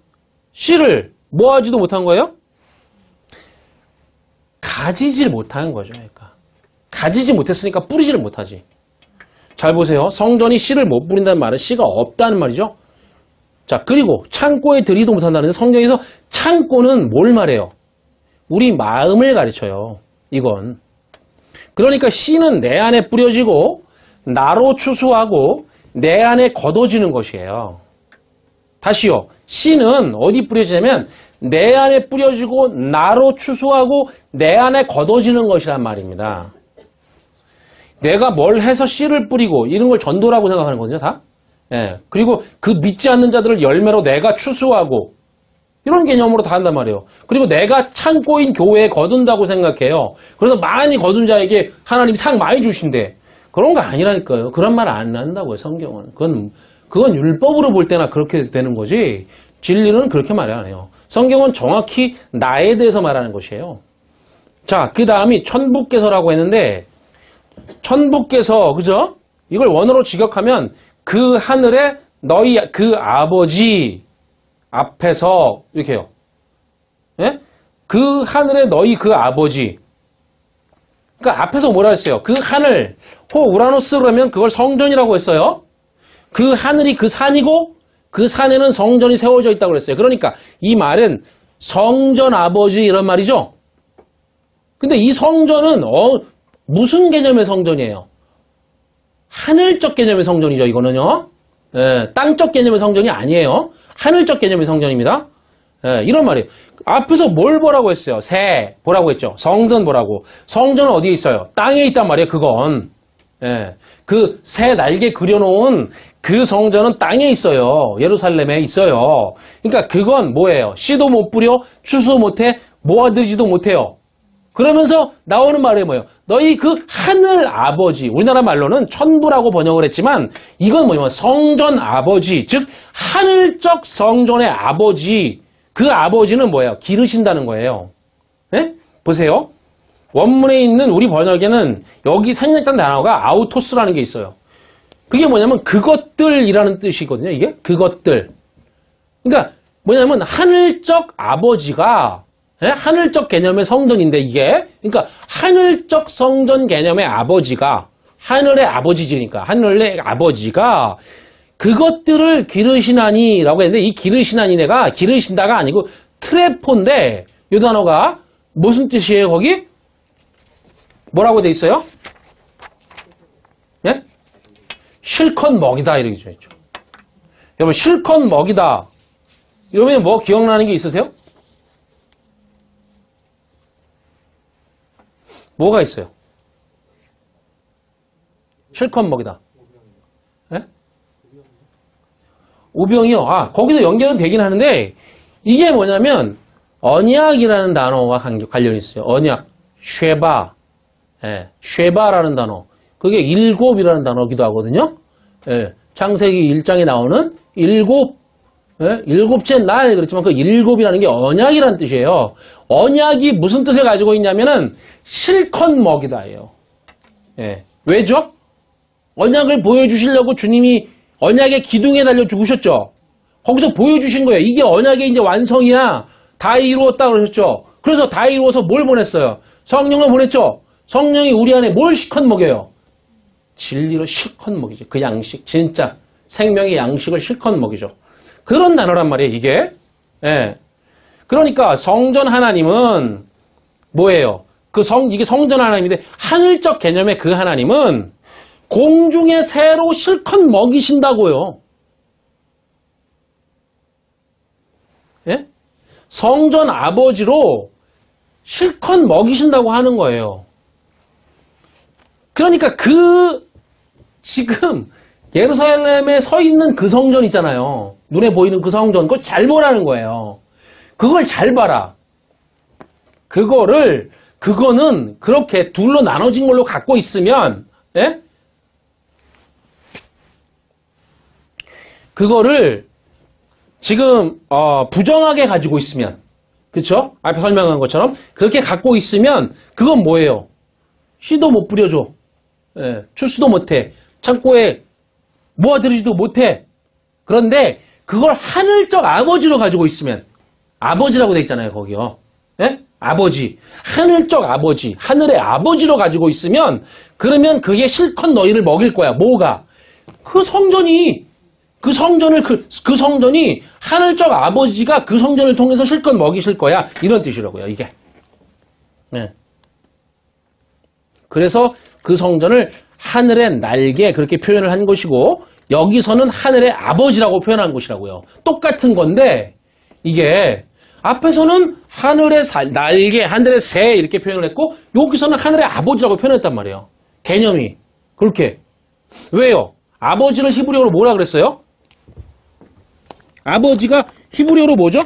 씨를 뭐 하지도 못한 거예요? 가지질 못한 거죠. 그러니까 가지지 못했으니까 뿌리지를 못하지. 잘 보세요. 성전이 씨를 못 뿌린다는 말은 씨가 없다는 말이죠. 자, 그리고 창고에 들이도 못한다는데 성경에서 창고는 뭘 말해요? 우리 마음을 가르쳐요. 이건. 그러니까 씨는 내 안에 뿌려지고 나로 추수하고 내 안에 걷어지는 것이에요. 다시요. 씨는 어디 뿌려지냐면 내 안에 뿌려지고 나로 추수하고 내 안에 걷어지는 것이란 말입니다. 내가 뭘 해서 씨를 뿌리고 이런 걸 전도라고 생각하는 거죠, 다? 예. 그리고 그 믿지 않는 자들을 열매로 내가 추수하고 이런 개념으로 다 한단 말이에요. 그리고 내가 창고인 교회에 거둔다고 생각해요. 그래서 많이 거둔 자에게 하나님이 상 많이 주신대. 그런 거 아니라니까요. 그런 말 안 한다고요, 성경은. 그건 율법으로 볼 때나 그렇게 되는 거지. 진리는 그렇게 말 안 해요. 성경은 정확히 나에 대해서 말하는 것이에요. 자, 그 다음이 천부께서라고 했는데 천부께서, 그죠? 이걸 원어로 직역하면 그 하늘에 너희 그 아버지 앞에서 이렇게 해요. 예? 그 하늘에 너희 그 아버지. 그러니까 앞에서 뭐라 했어요? 그 하늘, 우라노스로 하면 그걸 성전이라고 했어요. 그 하늘이 그 산이고 그 산에는 성전이 세워져 있다고 그랬어요. 그러니까 이 말은 성전 아버지 이런 말이죠. 근데 이 성전은 무슨 개념의 성전이에요? 하늘적 개념의 성전이죠, 이거는요. 예, 땅적 개념의 성전이 아니에요. 하늘적 개념의 성전입니다. 예, 이런 말이에요. 앞에서 뭘 보라고 했어요? 새 보라고 했죠. 성전 보라고. 성전은 어디에 있어요? 땅에 있단 말이에요, 그건. 예, 그 새 날개 그려놓은 그 성전은 땅에 있어요. 예루살렘에 있어요. 그러니까 그건 뭐예요? 씨도 못 뿌려, 추수도 못해, 모아두지도 못해요. 그러면서 나오는 말이 뭐예요? 너희 그 하늘 아버지, 우리나라 말로는 천부라고 번역을 했지만 이건 뭐냐면 성전 아버지, 즉 하늘적 성전의 아버지, 그 아버지는 뭐예요? 기르신다는 거예요. 네? 보세요. 원문에 있는 우리 번역에는 여기 생략된 단어가 아우토스라는 게 있어요. 그게 뭐냐면 그것들이라는 뜻이거든요. 이게 그것들. 그러니까 뭐냐면 하늘적 아버지가 하늘적 개념의 성전인데 이게 그러니까 하늘적 성전 개념의 아버지가 하늘의 아버지지니까 하늘의 아버지가 그것들을 기르시나니라고 했는데 이 기르시나니네가 기르신다가 아니고 트레포인데 이 단어가 무슨 뜻이에요 거기? 뭐라고 돼 있어요? 예? 실컷 먹이다 이렇게 돼 있죠. 여러분 실컷 먹이다 이러면 뭐 기억나는 게 있으세요? 뭐가 있어요? 실컷 먹이다. 예? 오병이요. 거기도 연결은 되긴 하는데 이게 뭐냐면 언약이라는 단어와 관련이 있어요. 언약, 쉐바, 쉐바라는 단어. 그게 일곱이라는 단어기도 하거든요. 창세기 1장에 나오는 일곱 예? 일곱째 날 그렇지만 그 일곱이라는 게 언약이라는 뜻이에요. 언약이 무슨 뜻을 가지고 있냐면은 실컷 먹이다예요. 예. 왜죠? 언약을 보여주시려고 주님이 언약의 기둥에 달려 죽으셨죠. 거기서 보여주신 거예요. 이게 언약의 이제 완성이야. 다 이루었다 그러셨죠. 그래서 다 이루어서 뭘 보냈어요? 성령을 보냈죠. 성령이 우리 안에 뭘 실컷 먹여요? 진리로 실컷 먹이죠. 그 양식, 진짜 생명의 양식을 실컷 먹이죠. 그런 단어란 말이에요, 이게. 예. 그러니까 성전 하나님은 뭐예요? 이게 성전 하나님인데 하늘적 개념의 그 하나님은 공중의 새로 실컷 먹이신다고요. 예? 성전 아버지로 실컷 먹이신다고 하는 거예요. 그러니까 지금 예루살렘에 서 있는 그 성전 있잖아요. 눈에 보이는 그 성전, 그걸 잘 보라는 거예요. 그걸 잘 봐라. 그거는 그렇게 둘로 나눠진 걸로 갖고 있으면, 예? 그거를 지금, 부정하게 가지고 있으면, 그쵸? 앞에 설명한 것처럼, 그렇게 갖고 있으면, 그건 뭐예요? 씨도 못 뿌려줘. 예, 출수도 못해. 창고에 모아들이지도 못해. 그런데 그걸 하늘적 아버지로 가지고 있으면 아버지라고 돼 있잖아요. 거기요. 예? 아버지. 하늘적 아버지. 하늘의 아버지로 가지고 있으면 그러면 그게 실컷 너희를 먹일 거야. 뭐가? 그 성전이 하늘적 아버지가 그 성전을 통해서 실컷 먹이실 거야. 이런 뜻이라고요. 이게. 예. 그래서 그 성전을 하늘의 날개 그렇게 표현을 한 것이고 여기서는 하늘의 아버지라고 표현한 것이라고요. 똑같은 건데 이게 앞에서는 하늘의 날개, 하늘의 새 이렇게 표현을 했고 여기서는 하늘의 아버지라고 표현했단 말이에요. 개념이. 그렇게. 왜요? 아버지를 히브리어로 뭐라 그랬어요? 아버지가 히브리어로 뭐죠?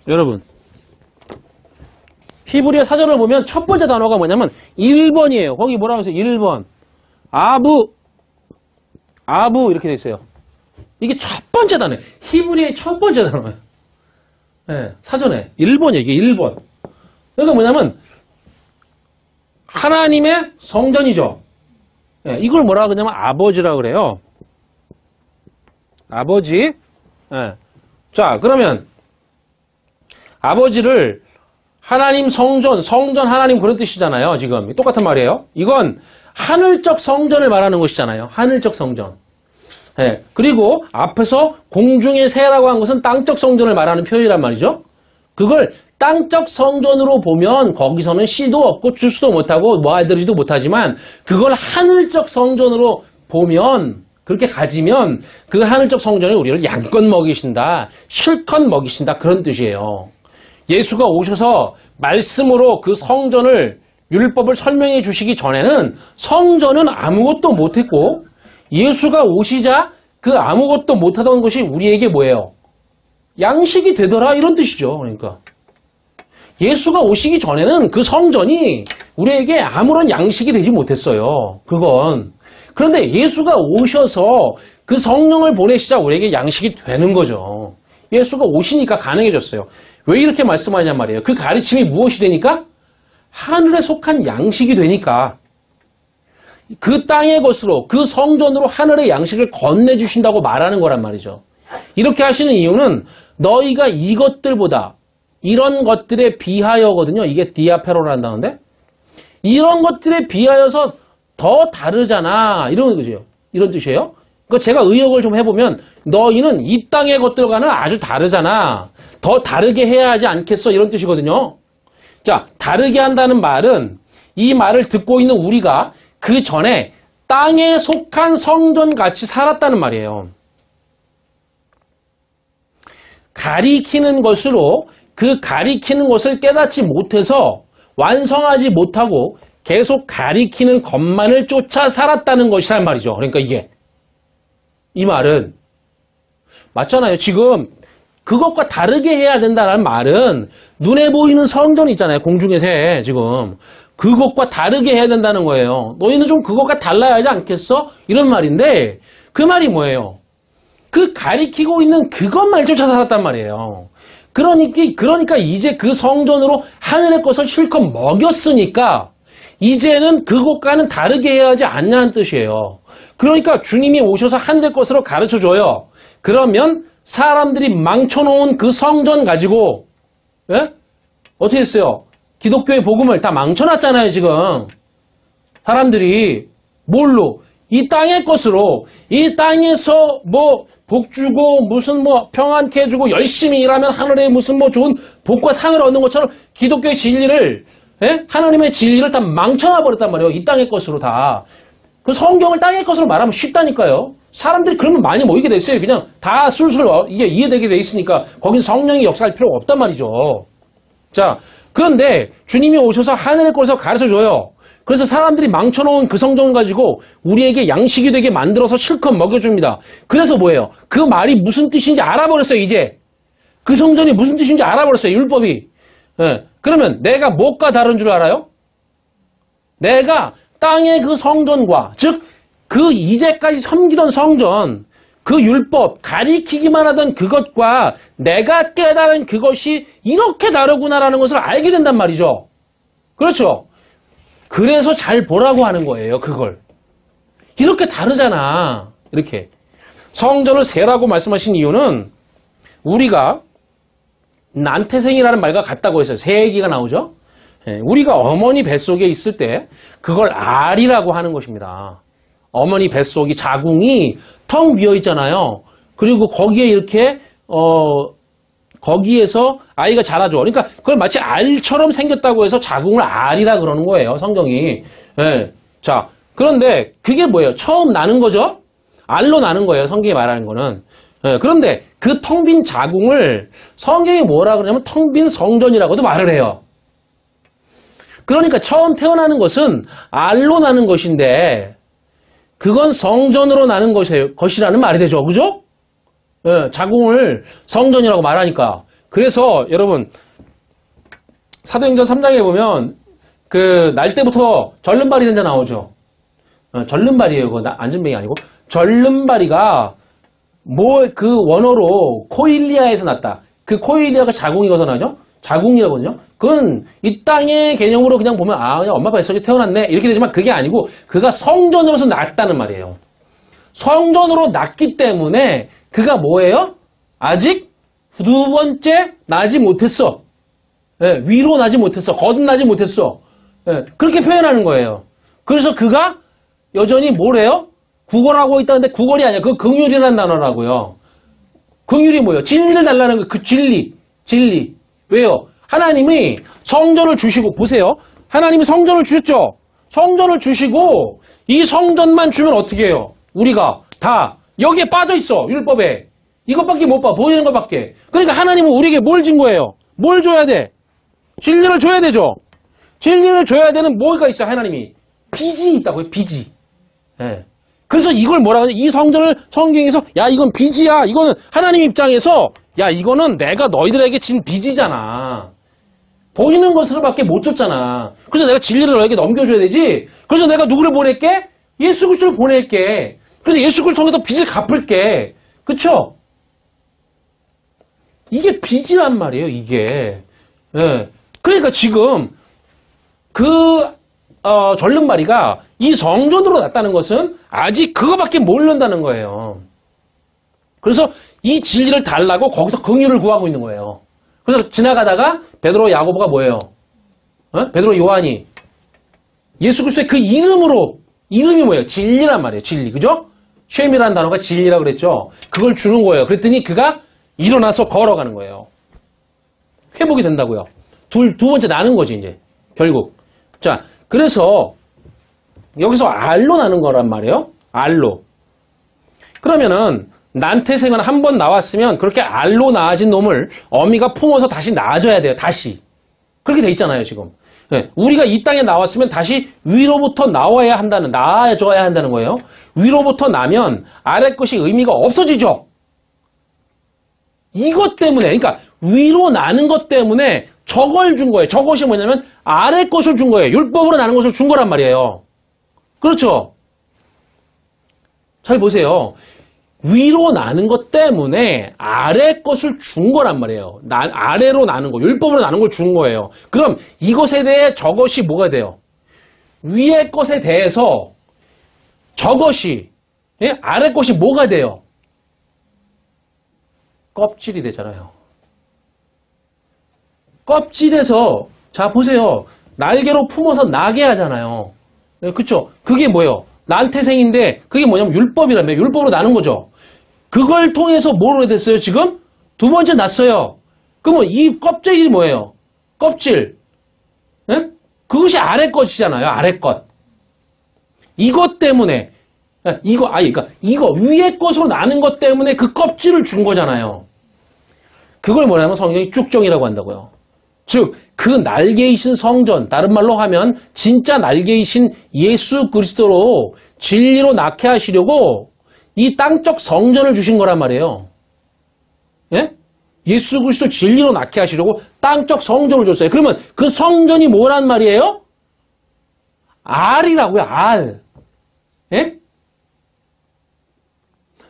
여러분. 히브리어 사전을 보면 첫 번째 단어가 뭐냐면 1번이에요. 거기 뭐라고 했어요? 1번. 아부 이렇게 돼 있어요. 이게 첫 번째 단어예요. 히브리어의 첫 번째 단어예요. 네, 사전에 1번이에요. 이게 1번. 그러니까 뭐냐면 하나님의 성전이죠. 네, 이걸 뭐라고 하냐면 아버지라고 그래요. 아버지. 네. 자, 그러면 아버지를 하나님 성전 하나님 그런 뜻이잖아요. 지금 똑같은 말이에요. 이건 하늘적 성전을 말하는 것이잖아요. 하늘적 성전. 네. 그리고 앞에서 공중의 새라고 한 것은 땅적 성전을 말하는 표현이란 말이죠. 그걸 땅적 성전으로 보면 거기서는 씨도 없고 주스도 못하고 모아들이지도 못하지만 그걸 하늘적 성전으로 보면 그렇게 가지면 그 하늘적 성전이 우리를 양껏 먹이신다. 실컷 먹이신다. 그런 뜻이에요. 예수가 오셔서 말씀으로 그 성전을 율법을 설명해 주시기 전에는 성전은 아무것도 못했고 예수가 오시자 그 아무것도 못하던 것이 우리에게 뭐예요? 양식이 되더라 이런 뜻이죠. 그러니까 예수가 오시기 전에는 그 성전이 우리에게 아무런 양식이 되지 못했어요. 그건. 그런데 예수가 오셔서 그 성령을 보내시자 우리에게 양식이 되는 거죠. 예수가 오시니까 가능해졌어요. 왜 이렇게 말씀하냐 말이에요. 그 가르침이 무엇이 되니까? 하늘에 속한 양식이 되니까 그 땅의 것으로 그 성전으로 하늘의 양식을 건네주신다고 말하는 거란 말이죠. 이렇게 하시는 이유는 너희가 이것들보다 이런 것들에 비하여거든요. 이게 디아페로란다는데 이런 것들에 비하여서 더 다르잖아. 이런 거죠. 이런 뜻이에요. 그러니까 제가 의역을 좀 해보면 너희는 이 땅의 것들과는 아주 다르잖아. 더 다르게 해야 하지 않겠어? 이런 뜻이거든요. 자, 다르게 한다는 말은 이 말을 듣고 있는 우리가 그 전에 땅에 속한 성전같이 살았다는 말이에요. 가리키는 것으로 그 가리키는 것을 깨닫지 못해서 완성하지 못하고 계속 가리키는 것만을 쫓아 살았다는 것이란 말이죠. 그러니까 이게 이 말은 맞잖아요. 지금 그것과 다르게 해야 된다는 말은 눈에 보이는 성전 있잖아요. 공중의 새 지금 그것과 다르게 해야 된다는 거예요. 너희는 좀 그것과 달라야 하지 않겠어? 이런 말인데 그 말이 뭐예요? 그 가리키고 있는 그것만 쫓아 살았단 말이에요. 그러니까 이제 그 성전으로 하늘의 것을 실컷 먹였으니까 이제는 그것과는 다르게 해야 하지 않냐는 뜻이에요. 그러니까 주님이 오셔서 하늘의 것으로 가르쳐줘요. 그러면 사람들이 망쳐놓은 그 성전 가지고 예? 어떻게 했어요? 기독교의 복음을 다 망쳐놨잖아요, 지금. 사람들이 뭘로? 이 땅의 것으로, 이 땅에서 뭐 복 주고 무슨 뭐 평안케 해주고 열심히 일하면 하늘에 무슨 뭐 좋은 복과 상을 얻는 것처럼 기독교의 진리를 예? 하나님의 진리를 다 망쳐놔 버렸단 말이에요. 이 땅의 것으로 다. 그 성경을 땅의 것으로 말하면 쉽다니까요. 사람들이 그러면 많이 모이게 됐어요. 그냥 다 술술 이게 이해되게 돼 있으니까 거긴 성령이 역사할 필요가 없단 말이죠. 자, 그런데 주님이 오셔서 하늘의 것을 가르쳐줘요. 그래서 사람들이 망쳐놓은 그 성전을 가지고 우리에게 양식이 되게 만들어서 실컷 먹여줍니다. 그래서 뭐예요? 그 말이 무슨 뜻인지 알아버렸어요, 이제. 그 성전이 무슨 뜻인지 알아버렸어요, 율법이. 예. 그러면 내가 뭐가 다른 줄 알아요? 내가 땅의 그 성전과, 즉, 그 이제까지 섬기던 성전, 그 율법, 가리키기만 하던 그것과 내가 깨달은 그것이 이렇게 다르구나라는 것을 알게 된단 말이죠. 그렇죠? 그래서 잘 보라고 하는 거예요, 그걸. 이렇게 다르잖아. 이렇게. 성전을 세라고 말씀하신 이유는 우리가 난태생이라는 말과 같다고 했어요. 새 얘기가 나오죠? 우리가 어머니 뱃속에 있을 때 그걸 알이라고 하는 것입니다. 어머니 뱃속이 자궁이 텅 비어 있잖아요. 그리고 거기에 이렇게 거기에서 아이가 자라죠. 그러니까 그걸 마치 알처럼 생겼다고 해서 자궁을 알이라 그러는 거예요. 성경이. 예. 자, 그런데 그게 뭐예요? 처음 나는 거죠? 알로 나는 거예요. 성경이 말하는 거는. 예. 그런데 그 텅 빈 자궁을 성경이 뭐라 그러냐면 텅 빈 성전이라고도 말을 해요. 그러니까 처음 태어나는 것은 알로 나는 것인데 그건 성전으로 나는 것이라는 말이 되죠. 그죠? 예, 자궁을 성전이라고 말하니까. 그래서 여러분 사도행전 3장에 보면 그 날 때부터 절름발이 된다 나오죠. 절름발이에요. 그거 안전뱅이 아니고 절름발이가 뭐 그 원어로 코일리아에서 났다. 그 코일리아가 자궁이거든 하죠. 자궁이라거든요. 그건 이 땅의 개념으로 그냥 보면 그냥 엄마 뱃속에 태어났네 이렇게 되지만 그게 아니고 그가 성전으로서 났다는 말이에요. 성전으로 났기 때문에 그가 뭐예요? 아직 두 번째 나지 못했어. 예, 위로 나지 못했어. 거듭나지 못했어. 예, 그렇게 표현하는 거예요. 그래서 그가 여전히 뭐래요? 구걸하고 있다는데 구걸이 아니야. 그거 긍휼이라는 단어라고요. 긍휼이 뭐예요? 진리를 달라는 거. 그 진리. 왜요? 하나님이 성전을 주시고 보세요. 하나님이 성전을 주셨죠. 성전을 주시고 이 성전만 주면 어떻게 해요? 우리가 다 여기에 빠져 있어. 율법에. 이것밖에 못 봐. 보이는 것밖에. 그러니까 하나님은 우리에게 뭘 준 거예요? 뭘 줘야 돼? 진리를 줘야 되죠. 진리를 줘야 되는 뭐가 있어요? 하나님이. 빚이 있다고요. 빚이. 예. 그래서 이걸 뭐라고 하냐? 이 성전을 성경에서 야 이건 빚이야. 이거는 하나님 입장에서 야 이거는 내가 너희들에게 진 빚이잖아. 보이는 것으로밖에 못 줬잖아. 그래서 내가 진리를 너에게 넘겨줘야 되지. 그래서 내가 누구를 보낼게? 예수 그리스도를 보낼게. 그래서 예수 그리스도를 통해서 빚을 갚을게. 그쵸? 이게 빚이란 말이에요. 이게. 예. 그러니까 지금 그 절름발이가 이 성전으로 났다는 것은 아직 그거밖에 모른다는 거예요. 그래서 이 진리를 달라고 거기서 긍휼을 구하고 있는 거예요. 그래서 지나가다가 베드로 야고보가 뭐예요? 베드로 요한이 예수 그리스도의 그 이름이 뭐예요? 진리란 말이에요. 진리. 그죠? 쉐임이라는 단어가 진리라고 그랬죠. 그걸 주는 거예요. 그랬더니 그가 일어나서 걸어가는 거예요. 회복이 된다고요. 두 번째 나는 거지 이제 결국. 자, 그래서 여기서 알로 나는 거란 말이에요. 알로. 그러면은 난태생은 한 번 나왔으면 그렇게 알로 나아진 놈을 어미가 품어서 다시 낳아줘야 돼요. 다시. 그렇게 돼 있잖아요, 지금. 네, 우리가 이 땅에 나왔으면 다시 위로부터 나와줘야 한다는 거예요. 위로부터 나면 아래 것이 의미가 없어지죠. 이것 때문에, 그러니까 위로 나는 것 때문에 저걸 준 거예요. 저것이 뭐냐면 아래 것을 준 거예요. 율법으로 나는 것을 준 거란 말이에요. 그렇죠? 잘 보세요. 위로 나는 것 때문에 아래 것을 준 거란 말이에요. 아래로 나는 거, 율법으로 나는 걸 준 거예요. 그럼 이것에 대해 저것이 뭐가 돼요? 위의 것에 대해서 저것이, 예? 아래 것이 뭐가 돼요? 껍질이 되잖아요. 껍질에서, 자, 보세요. 날개로 품어서 나게 하잖아요. 예, 그쵸? 그게 뭐예요? 난태생인데, 그게 뭐냐면 율법이라며. 율법으로 나는 거죠. 그걸 통해서 뭐로 됐어요, 지금? 두 번째 났어요. 그러면 이 껍질이 뭐예요? 껍질. 예? 그것이 아래 것이잖아요, 아래 것. 이것 때문에, 그러니까 이거 위에 것으로 나는 것 때문에 그 껍질을 준 거잖아요. 그걸 뭐냐면 성경이 쭉정이라고 한다고요. 즉, 그 날개이신 성전, 다른 말로 하면 진짜 날개이신 예수 그리스도로 진리로 낳게 하시려고 이 땅적 성전을 주신 거란 말이에요. 예? 예수 그리스도 진리로 낳게 하시려고 땅적 성전을 줬어요. 그러면 그 성전이 뭐란 말이에요? 알이라고요, 알. 예?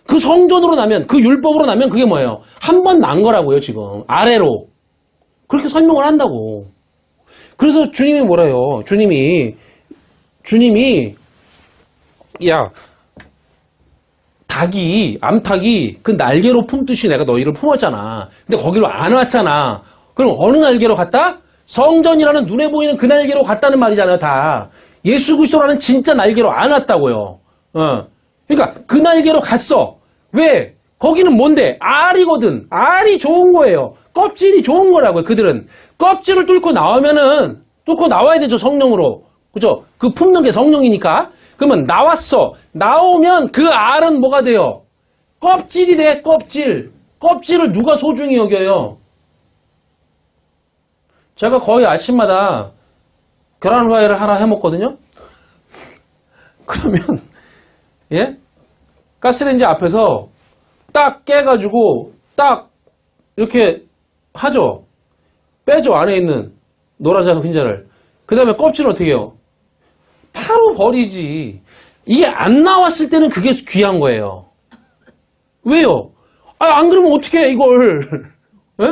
그 성전으로 나면, 그 율법으로 나면 그게 뭐예요? 한 번 난 거라고요, 지금. 아래로. 그렇게 설명을 한다고. 그래서 주님이 뭐래요? 주님이, 야, 암탉이 그 날개로 품듯이 내가 너희를 품었잖아. 근데 거기로 안 왔잖아. 그럼 어느 날개로 갔다? 성전이라는 눈에 보이는 그 날개로 갔다는 말이잖아요, 다. 예수 그리스도라는 진짜 날개로 안 왔다고요. 그러니까 그 날개로 갔어. 왜? 거기는 뭔데? 알이거든. 알이 좋은 거예요. 껍질이 좋은 거라고요. 그들은 껍질을 뚫고 나와야 되죠. 성령으로. 그죠? 그 품는 게 성령이니까. 그러면 나왔어. 나오면 그 알은 뭐가 돼요? 껍질이 돼. 껍질. 껍질을 누가 소중히 여겨요? 제가 거의 아침마다 계란 후라이를 하나 해먹거든요. 그러면 예? 가스레인지 앞에서 딱 깨가지고 딱 이렇게 하죠. 빼죠. 안에 있는 노란색 흰자를. 그 다음에 껍질은 어떻게 해요? 바로 버리지. 이게 안 나왔을 때는 그게 귀한 거예요. 왜요? 안 그러면 어떻게 해 이걸. 예?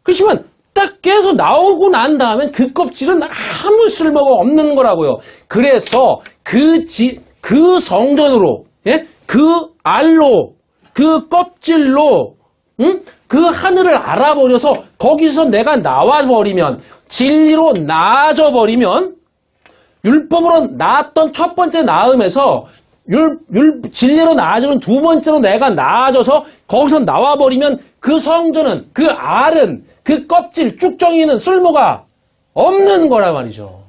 그렇지만 딱 깨서 나오고 난 다음에 그 껍질은 아무 쓸모가 없는 거라고요. 그래서 그 성전으로, 예? 그 알로, 그 껍질로, 그 하늘을 알아버려서 거기서 내가 나와버리면, 진리로 나아져버리면, 율법으로 나았던 첫 번째 나음에서 진리로 나아지는 두 번째로 내가 나아져서 거기서 나와버리면 그 성전은, 그 알은, 그 껍질, 쭉정이는 쓸모가 없는 거란 말이죠.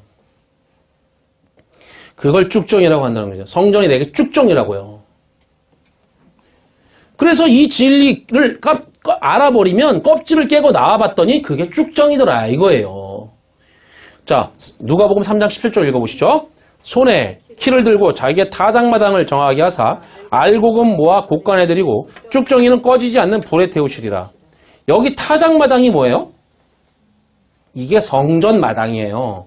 그걸 쭉정이라고 한다는 거죠. 성전이 내게 쭉정이라고요. 그래서 이 진리를 알아버리면 껍질을 깨고 나와봤더니 그게 쭉정이더라 이거예요. 자, 누가복음 3장 17절 읽어보시죠. 손에 키를 들고 자기의 타작마당을 정하게 하사 알곡은 모아 곡간에 들이고 쭉정이는 꺼지지 않는 불에 태우시리라. 여기 타작마당이 뭐예요? 이게 성전마당이에요.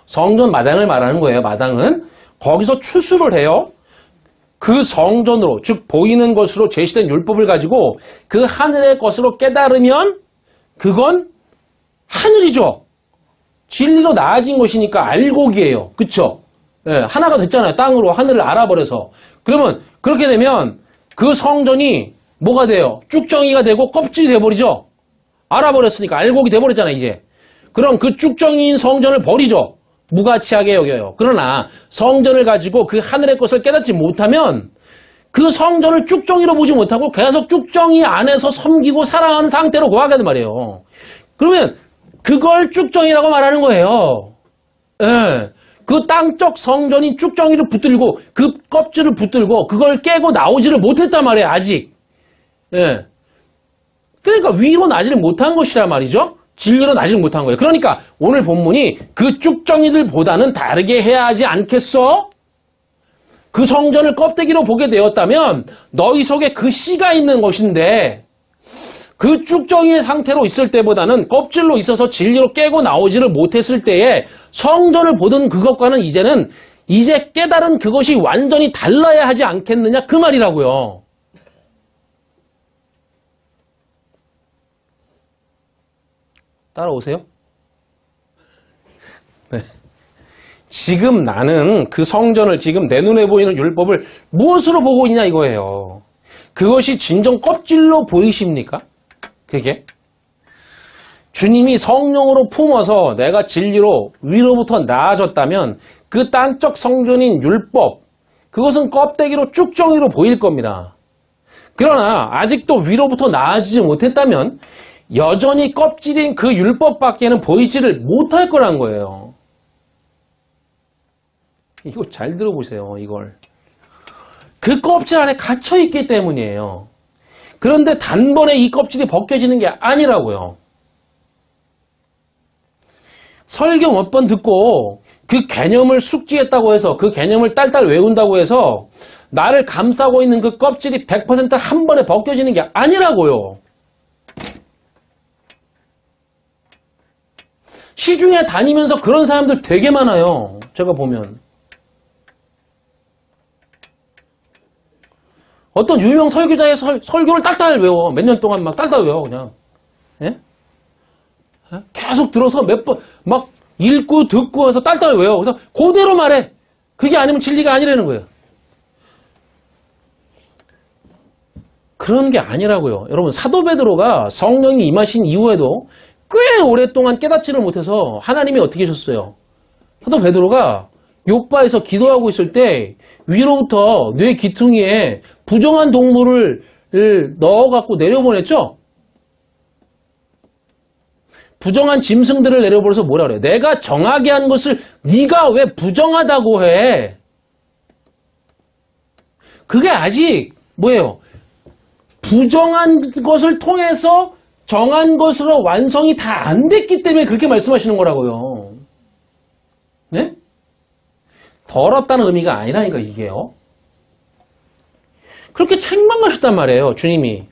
성전마당을 말하는 거예요. 마당은 거기서 추수를 해요. 그 성전으로, 즉 보이는 것으로 제시된 율법을 가지고 그 하늘의 것으로 깨달으면 그건 하늘이죠. 진리로 나아진 것이니까 알곡이에요. 그쵸? 예, 하나가 됐잖아요. 땅으로 하늘을 알아버려서. 그러면 그렇게 되면 그 성전이 뭐가 돼요? 쭉정이가 되고 껍질이 돼버리죠. 알아버렸으니까 알곡이 돼버렸잖아요. 이제. 그럼 그 쭉정이인 성전을 버리죠. 무가치하게 여겨요. 그러나 성전을 가지고 그 하늘의 것을 깨닫지 못하면 그 성전을 쭉정이로 보지 못하고 계속 쭉정이 안에서 섬기고 사랑하는 상태로 고하게 된 말이에요. 그러면 그걸 쭉정이라고 말하는 거예요. 예. 그 땅적 성전인 쭉정이를 붙들고 그 껍질을 붙들고 그걸 깨고 나오지를 못했단 말이에요. 아직. 예. 그러니까 위로 나지를 못한 것이란 말이죠. 진리로 나지를 못한 거예요. 그러니까 오늘 본문이 그 쭉정이들보다는 다르게 해야 하지 않겠어? 그 성전을 껍데기로 보게 되었다면 너희 속에 그 씨가 있는 것인데 그 쭉정이의 상태로 있을 때보다는 껍질로 있어서 진리로 깨고 나오지를 못했을 때에 성전을 보던 그것과는 이제 깨달은 그것이 완전히 달라야 하지 않겠느냐 그 말이라고요. 따라오세요? 네. 지금 나는 그 성전을 지금 내 눈에 보이는 율법을 무엇으로 보고 있냐 이거예요. 그것이 진정 껍질로 보이십니까? 그게? 주님이 성령으로 품어서 내가 진리로 위로부터 나아졌다면 그 땅적 성전인 율법, 그것은 껍데기로 쭉정이로 보일 겁니다. 그러나 아직도 위로부터 나아지지 못했다면 여전히 껍질인 그 율법밖에는 보이지를 못할 거란 거예요. 이거 잘 들어보세요, 이걸. 그 껍질 안에 갇혀있기 때문이에요. 그런데 단번에 이 껍질이 벗겨지는 게 아니라고요. 설교 몇 번 듣고 그 개념을 숙지했다고 해서 그 개념을 딸딸 외운다고 해서 나를 감싸고 있는 그 껍질이 100% 한 번에 벗겨지는 게 아니라고요. 시중에 다니면서 그런 사람들 되게 많아요. 제가 보면. 어떤 유명 설교자의 설교를 딸딸 외워. 몇 년 동안 막 딸딸 외워, 그냥. 예? 계속 들어서 몇 번, 막 읽고 듣고 해서 딸딸 외워. 그래서 그대로 말해. 그게 아니면 진리가 아니라는 거예요. 그런 게 아니라고요. 여러분, 사도 베드로가 성령이 임하신 이후에도 꽤 오랫동안 깨닫지를 못해서 하나님이 어떻게 하셨어요? 사도 베드로가 요바에서 기도하고 있을 때 위로부터 뇌 기퉁이에 부정한 동물을 넣어갖고 내려보냈죠? 부정한 짐승들을 내려보내서 뭐라 그래요? 내가 정하게 한 것을 네가 왜 부정하다고 해? 그게 아직 뭐예요? 부정한 것을 통해서 정한 것으로 완성이 다 안 됐기 때문에 그렇게 말씀하시는 거라고요. 네? 더럽다는 의미가 아니라니까 이게요. 그렇게 책망하셨단 말이에요. 주님이.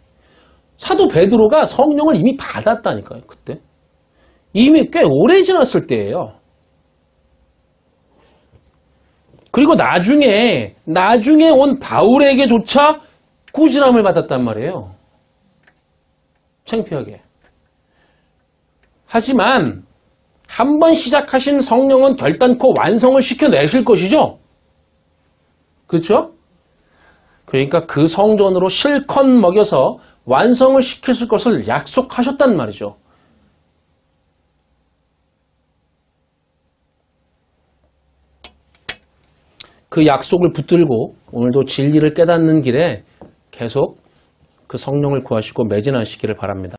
사도 베드로가 성령을 이미 받았다니까요. 그때. 이미 꽤 오래 지났을 때예요. 그리고 나중에 온 바울에게조차 꾸지람을 받았단 말이에요. 창피하게. 하지만 한 번 시작하신 성령은 결단코 완성을 시켜내실 것이죠. 그렇죠? 그러니까 그 성전으로 실컷 먹여서 완성을 시켰을 것을 약속하셨단 말이죠. 그 약속을 붙들고 오늘도 진리를 깨닫는 길에 계속 그 성령을 구하시고 매진하시기를 바랍니다.